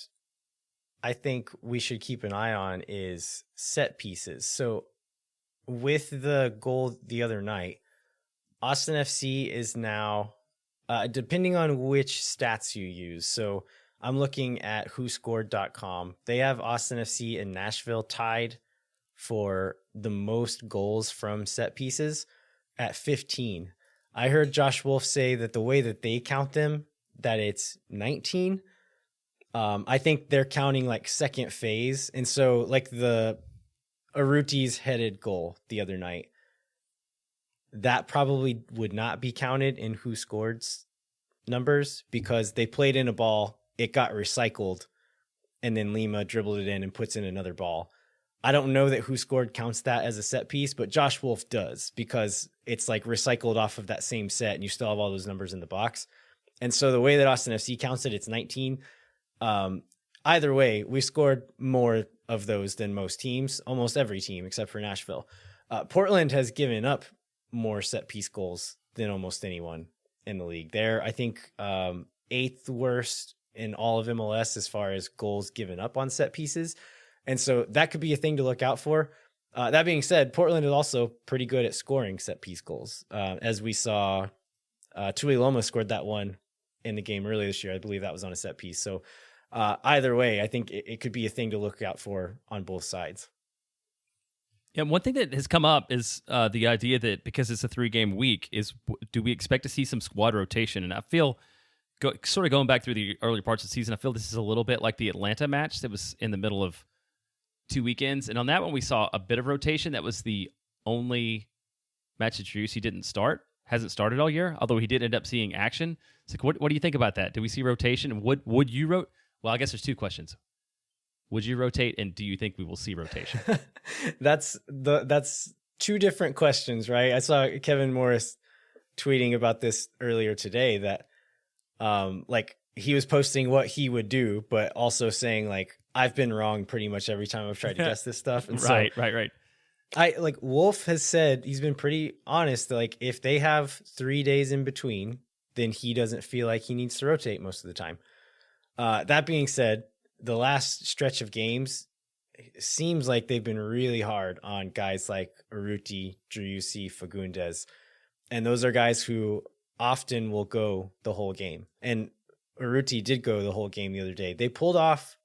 I think we should keep an eye on is set pieces. So with the goal the other night, Austin FC is now, depending on which stats you use. So I'm looking at whoscored.com. They have Austin FC and Nashville tied for the most goals from set pieces at 15. I heard Josh Wolf say that the way that they count them, that it's 19. I think they're counting like second phase. And so like the Aruti's headed goal the other night, that probably would not be counted in Who Scored's numbers, because they played in a ball, it got recycled, and then Lima dribbled it in and puts in another ball. I don't know that Who Scored counts that as a set piece, but Josh Wolf does, because it's like recycled off of that same set and you still have all those numbers in the box. And so the way that Austin FC counts it, it's 19. Either way, we scored more of those than most teams, almost every team except for Nashville. Portland has given up more set piece goals than almost anyone in the league. They're, I think, 8th worst in all of MLS as far as goals given up on set pieces. And so that could be a thing to look out for. That being said, Portland is also pretty good at scoring set piece goals. As we saw, Tui Loma scored that one in the game earlier this year. I believe that was on a set piece. So either way, I think it could be a thing to look out for on both sides. Yeah, one thing that has come up is the idea that because it's a 3-game week, is do we expect to see some squad rotation? And I feel, sort of going back through the early parts of the season, I feel this is a little bit like the Atlanta match that was in the middle of 2 weekends. And on that one, we saw a bit of rotation. That was the only match that Driussi didn't start. Hasn't started all year, although he did end up seeing action. It's like, what do you think about that? Do we see rotation? Would you rotate? Well, I guess there's 2 questions. Would you rotate, and do you think we will see rotation? That's 2 different questions, right? I saw Kevin Morris tweeting about this earlier today, that like he was posting what he would do, but also saying like, I've been wrong pretty much every time I've tried to guess this stuff. And right. I like Wolf has said, he's been pretty honest, that like if they have 3 days in between, then he doesn't feel like he needs to rotate most of the time. That being said, the last stretch of games it seems like they've been really hard on guys like Urruti, Driussi, Fagundes. And those are guys who often will go the whole game. And Urruti did go the whole game the other day. They pulled off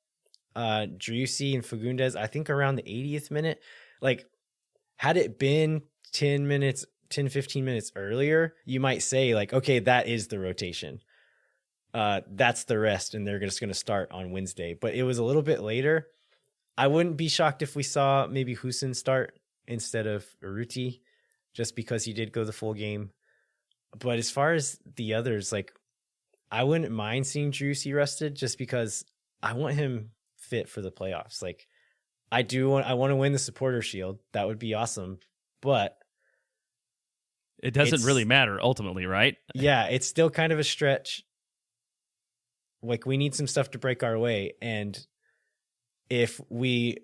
Driussi and Fagundes, I think around the 80th minute. Like, had it been 10, 15 minutes earlier, you might say like, okay, that is the rotation. That's the rest. And they're just going to start on Wednesday. But it was a little bit later. I wouldn't be shocked if we saw maybe Husin start instead of Urruti, just because he did go the full game. But as far as the others, like, I wouldn't mind seeing Driussi rested just because I want him fit for the playoffs. Like, I want to win the Supporter Shield. That would be awesome. But it doesn't really matter ultimately, right? Yeah, it's still kind of a stretch. Like, we need some stuff to break our way. And if we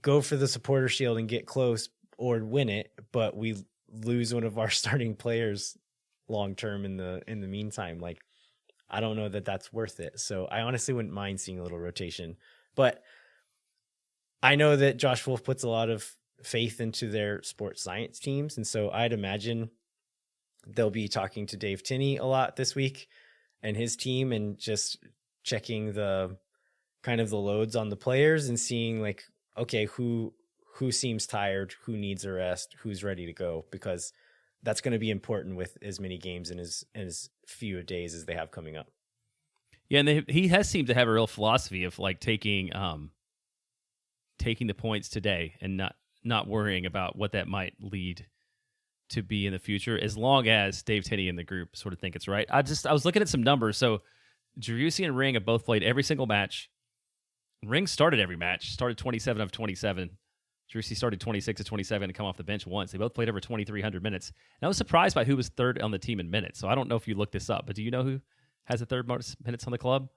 go for the Supporter Shield and get close or win it, but we lose one of our starting players long term in the meantime, like, I don't know that that's worth it. So I honestly wouldn't mind seeing a little rotation. But I know that Josh Wolf puts a lot of faith into their sports science teams, and so I'd imagine they'll be talking to Dave Tinney a lot this week and his team, and just checking the kind of the loads on the players and seeing like, okay, who seems tired, who needs a rest, who's ready to go, because that's going to be important with as many games and as few days as they have coming up. Yeah, and he has seemed to have a real philosophy of like taking the points today and not worrying about what that might lead to be in the future, as long as Dave Tinney and the group sort of think it's right. I was looking at some numbers. So Driussi and Ring have both played every single match. Ring started every match, started 27 of 27. Driussi started 26 of 27 and come off the bench once. They both played over 2,300 minutes. And I was surprised by who was third on the team in minutes. So I don't know if you looked this up, but do you know who has the third most minutes on the club?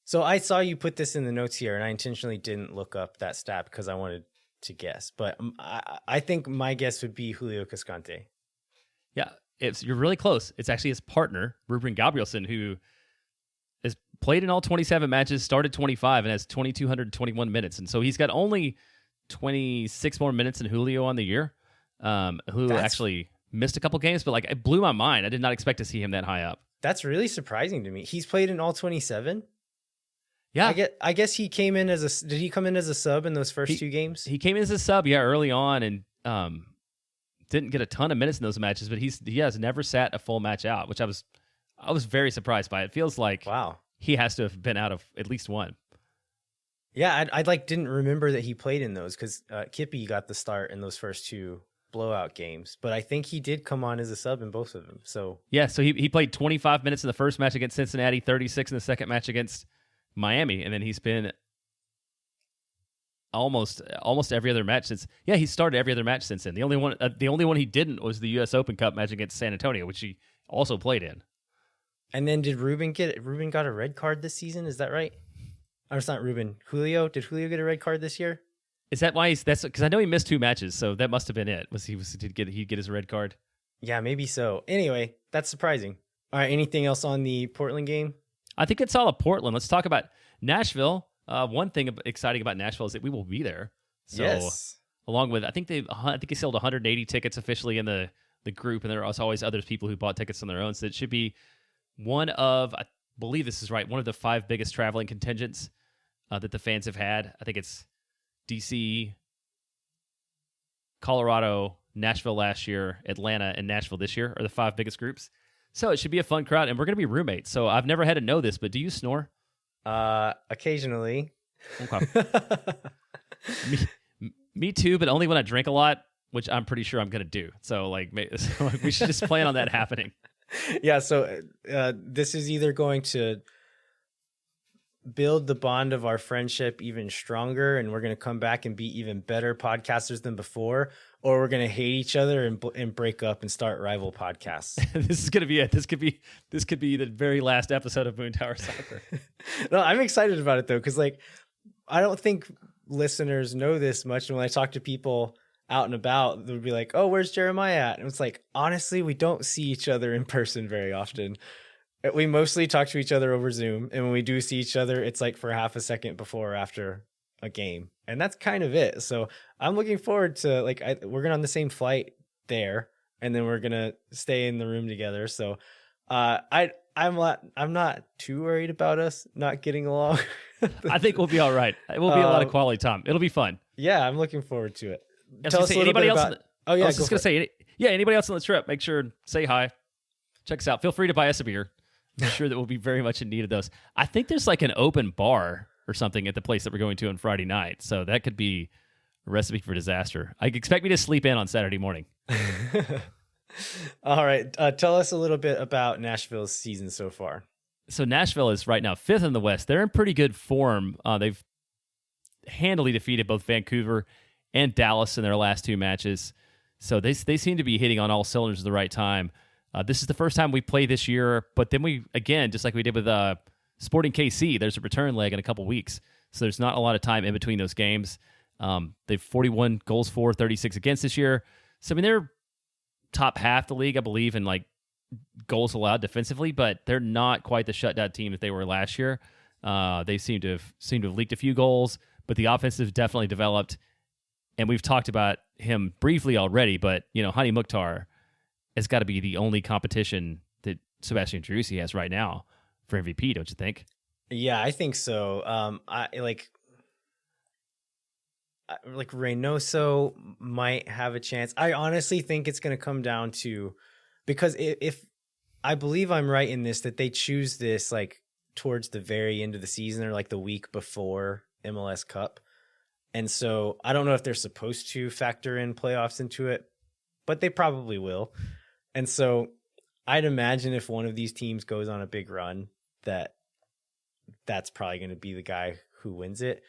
So I saw you put this in the notes here, and I intentionally didn't look up that stat because I wanted to guess. But I think my guess would be Julio Cascante. Yeah, you're really close. It's actually his partner, Ruben Gabrielson, who has played in all 27 matches, started 25, and has 2,221 minutes. And so he's got only 26 more minutes than Julio on the year. Julio actually missed a couple games, but like, it blew my mind. I did not expect to see him that high up. That's really surprising to me. He's played in all 27. Yeah, I guess he came in as did he come in as a sub in those first two games? He came in as a sub, early on, and didn't get a ton of minutes in those matches. But he has never sat a full match out, which I was very surprised by. It feels like he has to have been out of at least one. Yeah, I didn't remember that he played in those because Kippy got the start in those first two blowout games, but I think he did come on as a sub in both of them. So yeah, so he played 25 minutes in the first match against Cincinnati, 36 in the second match against Miami, and then he's been almost every other match since. Yeah, he started every other match since then. The only one he didn't was the U.S. Open Cup match against San Antonio, which he also played in. And then did Ruben got a red card this season? Is that right? Or it's not Ruben. Julio? Did Julio get a red card this year? Is that why that's because I know he missed 2 matches, so that must have been it. He'd get his red card? Yeah, maybe so. Anyway, that's surprising. All right, anything else on the Portland game? I think it's all of Portland. Let's talk about Nashville. One thing exciting about Nashville is that we will be there. So yes. Along with, I think they sold 180 tickets officially in the group, and there are always other people who bought tickets on their own. So it should be one of, I believe this is right, one of the 5 biggest traveling contingents that the fans have had. I think it's DC, Colorado, Nashville last year, Atlanta, and Nashville this year are the 5 biggest groups. So it should be a fun crowd, and we're going to be roommates. So I've never had to know this, but do you snore? Occasionally. Okay. me too, but only when I drink a lot, which I'm pretty sure I'm going to do. So like we should just plan on that happening. Yeah, so this is either going to build the bond of our friendship even stronger, and we're going to come back and be even better podcasters than before, or we're going to hate each other and break up and start rival podcasts. This is going to be it. This could be the very last episode of Moon Tower Soccer. No, I'm excited about it though, because like I don't think listeners know this much, and when I talk to people out and about, they'll be like, "Oh, where's Jeremiah at?" And it's like, honestly, we don't see each other in person very often. We mostly talk to each other over Zoom, and when we do see each other, it's like for half a second before or after a game. And that's kind of it. So I'm looking forward to we're gonna on the same flight there, and then we're gonna stay in the room together. So I'm not too worried about us not getting along. I think we'll be all right. It will be a lot of quality time. It'll be fun. Yeah, I'm looking forward to it. Tell us a little bit about. Oh yeah, I was just gonna say, anybody else on the trip, make sure say hi, check us out. Feel free to buy us a beer. I'm sure that we'll be very much in need of those. I think there's like an open bar or something at the place that we're going to on Friday night, so that could be a recipe for disaster. I expect me to sleep in on Saturday morning. All right, tell us a little bit about Nashville's season so far. So Nashville is right now 5th in the West. They're in pretty good form. They've handily defeated both Vancouver and Dallas in their last 2 matches. So they seem to be hitting on all cylinders at the right time. This is the first time we play this year, but then we, again, just like we did with Sporting KC, there's a return leg in a couple weeks. So there's not a lot of time in between those games. They've 41 goals for, 36 against this year. So, I mean, they're top half the league, I believe, in like goals allowed defensively, but they're not quite the shutdown team that they were last year. They seem to have leaked a few goals, but the offense has definitely developed. And we've talked about him briefly already, but Hani Mukhtar has got to be the only competition that Sebastian Driussi has right now for MVP, don't you think? Yeah, I think so. I like Reynoso might have a chance. I honestly think it's going to come down to, because if I believe I'm right in this, that they choose this like towards the very end of the season or like the week before MLS Cup. And so I don't know if they're supposed to factor in playoffs into it, but they probably will. And so I'd imagine if one of these teams goes on a big run, that's probably going to be the guy who wins it.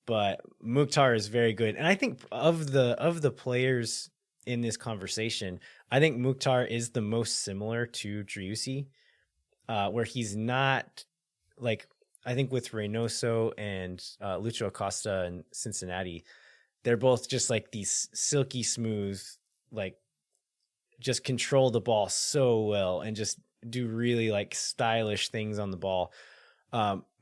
But Mukhtar is very good. And I think of the players in this conversation, I think Mukhtar is the most similar to Driussi, where he's not like, I think with Reynoso and Lucho Acosta in Cincinnati, they're both just like these silky smooth, like just control the ball so well and just do really like stylish things on the ball.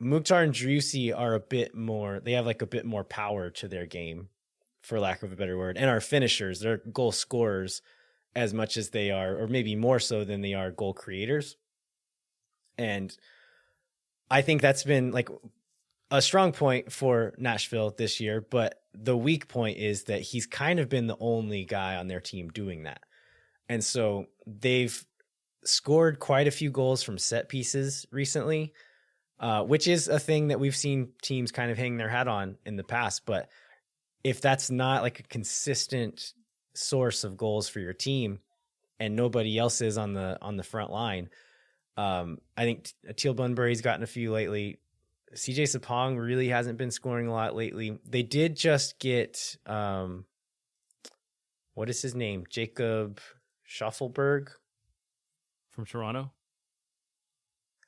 Mukhtar and Driussi are a bit more, they have like a bit more power to their game, for lack of a better word, and are finishers. They're goal scorers as much as they are, or maybe more so than they are, goal creators. And I think that's been like a strong point for Nashville this year, but the weak point is that he's kind of been the only guy on their team doing that. And so they've scored quite a few goals from set pieces recently, which is a thing that we've seen teams kind of hang their hat on in the past. But if that's not like a consistent source of goals for your team and nobody else is on the front line, I think Teal Bunbury's gotten a few lately. CJ Sapong really hasn't been scoring a lot lately. They did just get, what is his name? Jacob Schaffelberg from Toronto.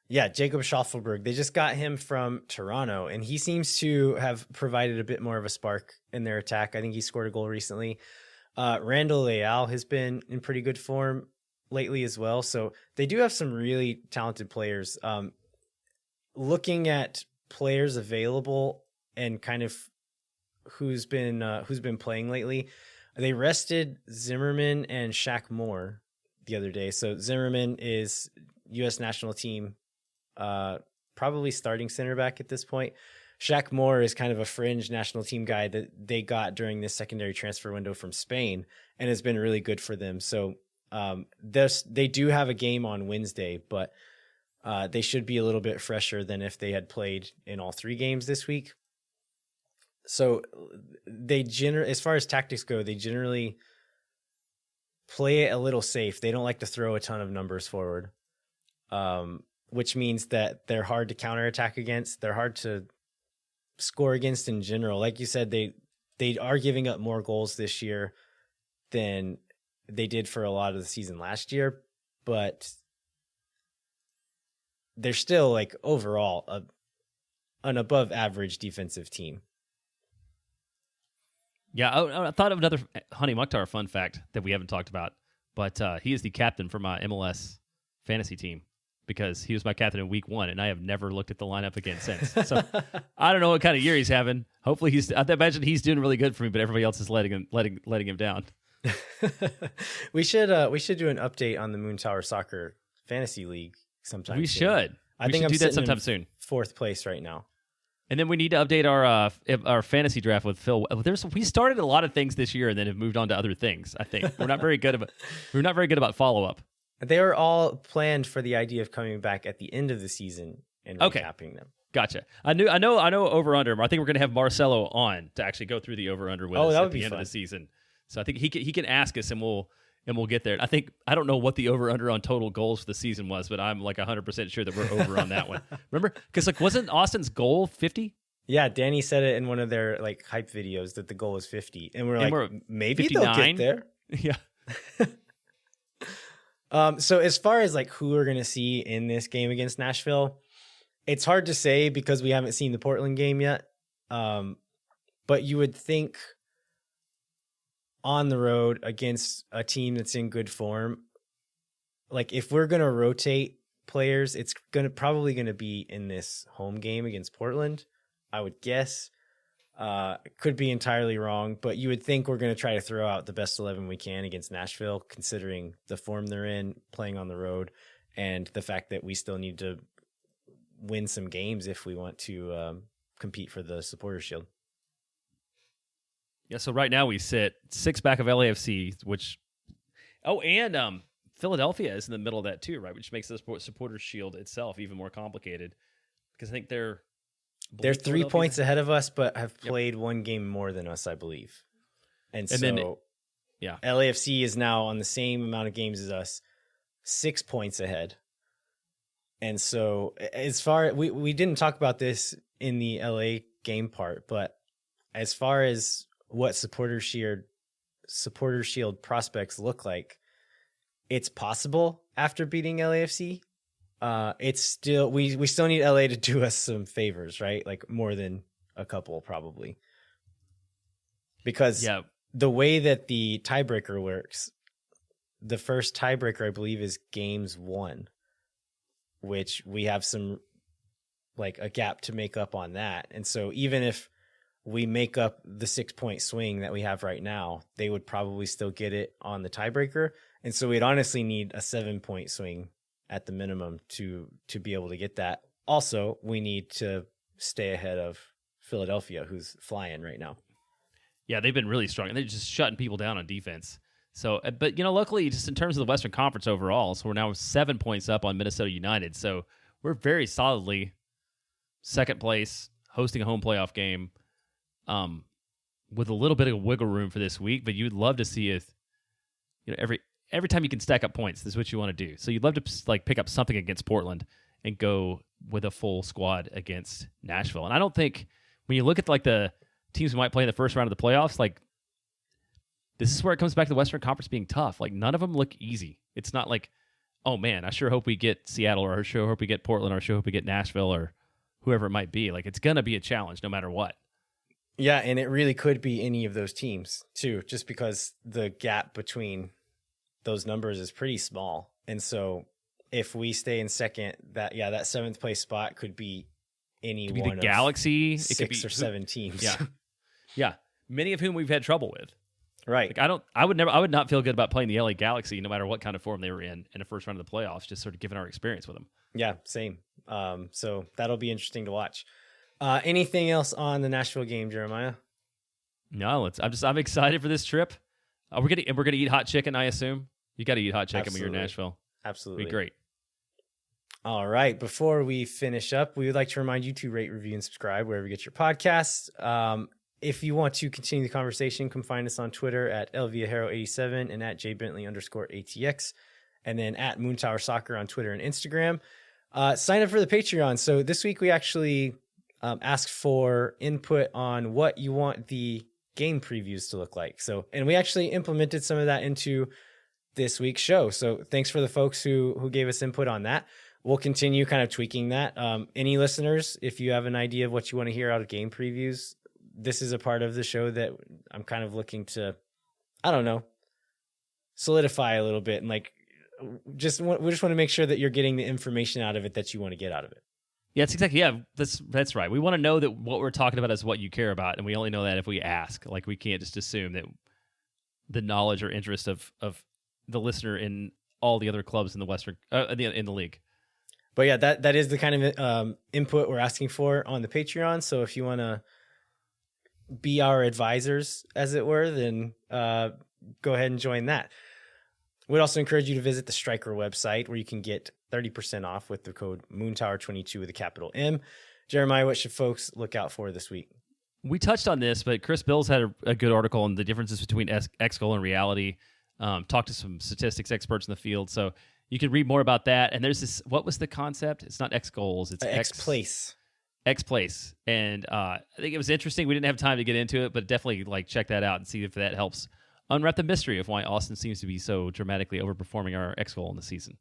Yeah, Jacob Schaffelberg. They just got him from Toronto, and he seems to have provided a bit more of a spark in their attack. I think he scored a goal recently. Randall Leal has been in pretty good form lately as well. So they do have some really talented players. Looking at players available and kind of who's been playing lately, they rested Zimmerman and Shaq Moore the other day. So Zimmerman is U.S. national team, probably starting center back at this point. Shaq Moore is kind of a fringe national team guy that they got during this secondary transfer window from Spain and has been really good for them. So they do have a game on Wednesday, but they should be a little bit fresher than if they had played in all 3 games this week. So as far as tactics go, they generally play it a little safe. They don't like to throw a ton of numbers forward, which means that they're hard to counterattack against. They're hard to score against in general. Like you said, they are giving up more goals this year than they did for a lot of the season last year, but they're still like overall an above average defensive team. Yeah, I thought of another Hani Mukhtar fun fact that we haven't talked about, but he is the captain for my MLS fantasy team. because he was my captain in week 1, and I have never looked at the lineup again since. So I don't know what kind of year he's having. Hopefully I imagine he's doing really good for me, but everybody else is letting him down. We should do an update on the Moon Tower Soccer Fantasy League sometime. We should. I think I'm do that sitting sometime soon. 4th place right now. And then we need to update our fantasy draft with Phil. We started a lot of things this year and then have moved on to other things. I think we're not very good about follow up. They were all planned for the idea of coming back at the end of the season and recapping them. Gotcha. I know over under. I think we're going to have Marcelo on to actually go through the over under with us at the end of the season. So I think he can ask us and we'll get there. I don't know what the over under on total goals for the season was, but I'm like 100% sure that we're over on that one. Remember? Because wasn't Austin's goal 50? Yeah, Danny said it in one of their hype videos that the goal was 50, and we're maybe 59? They'll get there. Yeah. So as far as who we're gonna see in this game against Nashville, it's hard to say because we haven't seen the Portland game yet. But you would think on the road against a team that's in good form, if we're gonna rotate players, it's probably gonna be in this home game against Portland, I would guess. Could be entirely wrong, but you would think we're going to try to throw out the best 11 we can against Nashville, considering the form they're in, playing on the road, and the fact that we still need to win some games if we want to compete for the Supporters Shield. Yeah, so right now we sit 6 back of LAFC, and Philadelphia is in the middle of that too, right? Which makes the Supporters Shield itself even more complicated, because I think they're 3 points ahead of us, but have played one game more than us, I believe. And so then, LAFC is now on the same amount of games as us, 6 points ahead. And so as far we didn't talk about this in the LA game part, but as far as what Supporters Shield prospects look like, it's possible after beating LAFC. It's still we still need LA to do us some favors, right? More than a couple, probably, because the way that the tiebreaker works, the first tiebreaker I believe is games 1, which we have some a gap to make up on that, and so even if we make up the 6-point swing that we have right now, they would probably still get it on the tiebreaker, and so we'd honestly need a 7-point swing at the minimum to be able to get that. Also, we need to stay ahead of Philadelphia, who's flying right now. Yeah, they've been really strong. They're just shutting people down on defense. So, but luckily, just in terms of the Western Conference overall, so we're now 7 points up on Minnesota United. So we're very solidly second place, hosting a home playoff game, with a little bit of wiggle room for this week. But you'd love to see if every time you can stack up points, this is what you want to do. So you'd love to pick up something against Portland and go with a full squad against Nashville. And I don't think when you look at the teams we might play in the first round of the playoffs, this is where it comes back to the Western Conference being tough. None of them look easy. It's not oh man, I sure hope we get Seattle, or I sure hope we get Portland, or I sure hope we get Nashville, or whoever it might be. It's going to be a challenge no matter what. Yeah, and it really could be any of those teams too, just because the gap between those numbers is pretty small. And so if we stay in second, that 7th place spot could be any one the Galaxy, of 6 or 7 teams. Yeah. Yeah. Many of whom we've had trouble with. Right. I would not feel good about playing the LA Galaxy no matter what kind of form they were in the first round of the playoffs, just sort of given our experience with them. Yeah, same. So that'll be interesting to watch. Anything else on the Nashville game, Jeremiah? No, I'm excited for this trip. We're gonna eat hot chicken, I assume. You got to eat hot chicken when you're in Nashville. Absolutely. Be great. All right. Before we finish up, we would like to remind you to rate, review, and subscribe wherever you get your podcasts. If you want to continue the conversation, come find us on Twitter at LViajero87 and at JBentley_ATX, and then at Moon Tower Soccer on Twitter and Instagram. Sign up for the Patreon. So this week we actually asked for input on what you want the game previews to look like. And we actually implemented some of that into this week's show. So thanks for the folks who gave us input on that. We'll continue kind of tweaking that. Any listeners, if you have an idea of what you want to hear out of game previews, this is a part of the show that I'm kind of looking to, solidify a little bit and we just want to make sure that you're getting the information out of it that you want to get out of it. Yeah, it's exactly. Yeah, that's right. We want to know that what we're talking about is what you care about, and we only know that if we ask. Like, we can't just assume that the knowledge or interest of the listener in all the other clubs in the Western in the league. But yeah, that is the kind of input we're asking for on the Patreon. So if you want to be our advisors, as it were, then go ahead and join that. We'd also encourage you to visit the Striker website, where you can get 30% off with the code MoonTower22 with a capital M. Jeremiah, what should folks look out for this week? We touched on this, but Chris Bills had a good article on the differences between X-goal and reality. Talked to some statistics experts in the field, so you can read more about that. And there's this, what was the concept? It's not X-goals, it's X-place. X-place. And I think it was interesting. We didn't have time to get into it, but definitely check that out and see if that helps unwrap the mystery of why Austin seems to be so dramatically overperforming our X-goal in the season.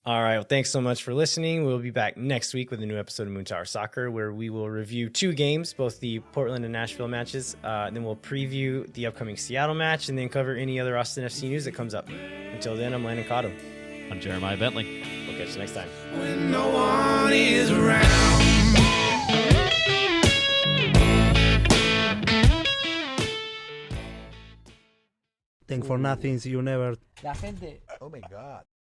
All right. Well, thanks so much for listening. We'll be back next week with a new episode of Moon Tower Soccer, where we will review 2 games, both the Portland and Nashville matches. Then we'll preview the upcoming Seattle match, and then cover any other Austin FC news that comes up. Until then, I'm Landon Cotto. I'm Jeremiah Bentley. We'll catch you next time. When no one is around. Thank for nothing, see you never. La gente Oh my God.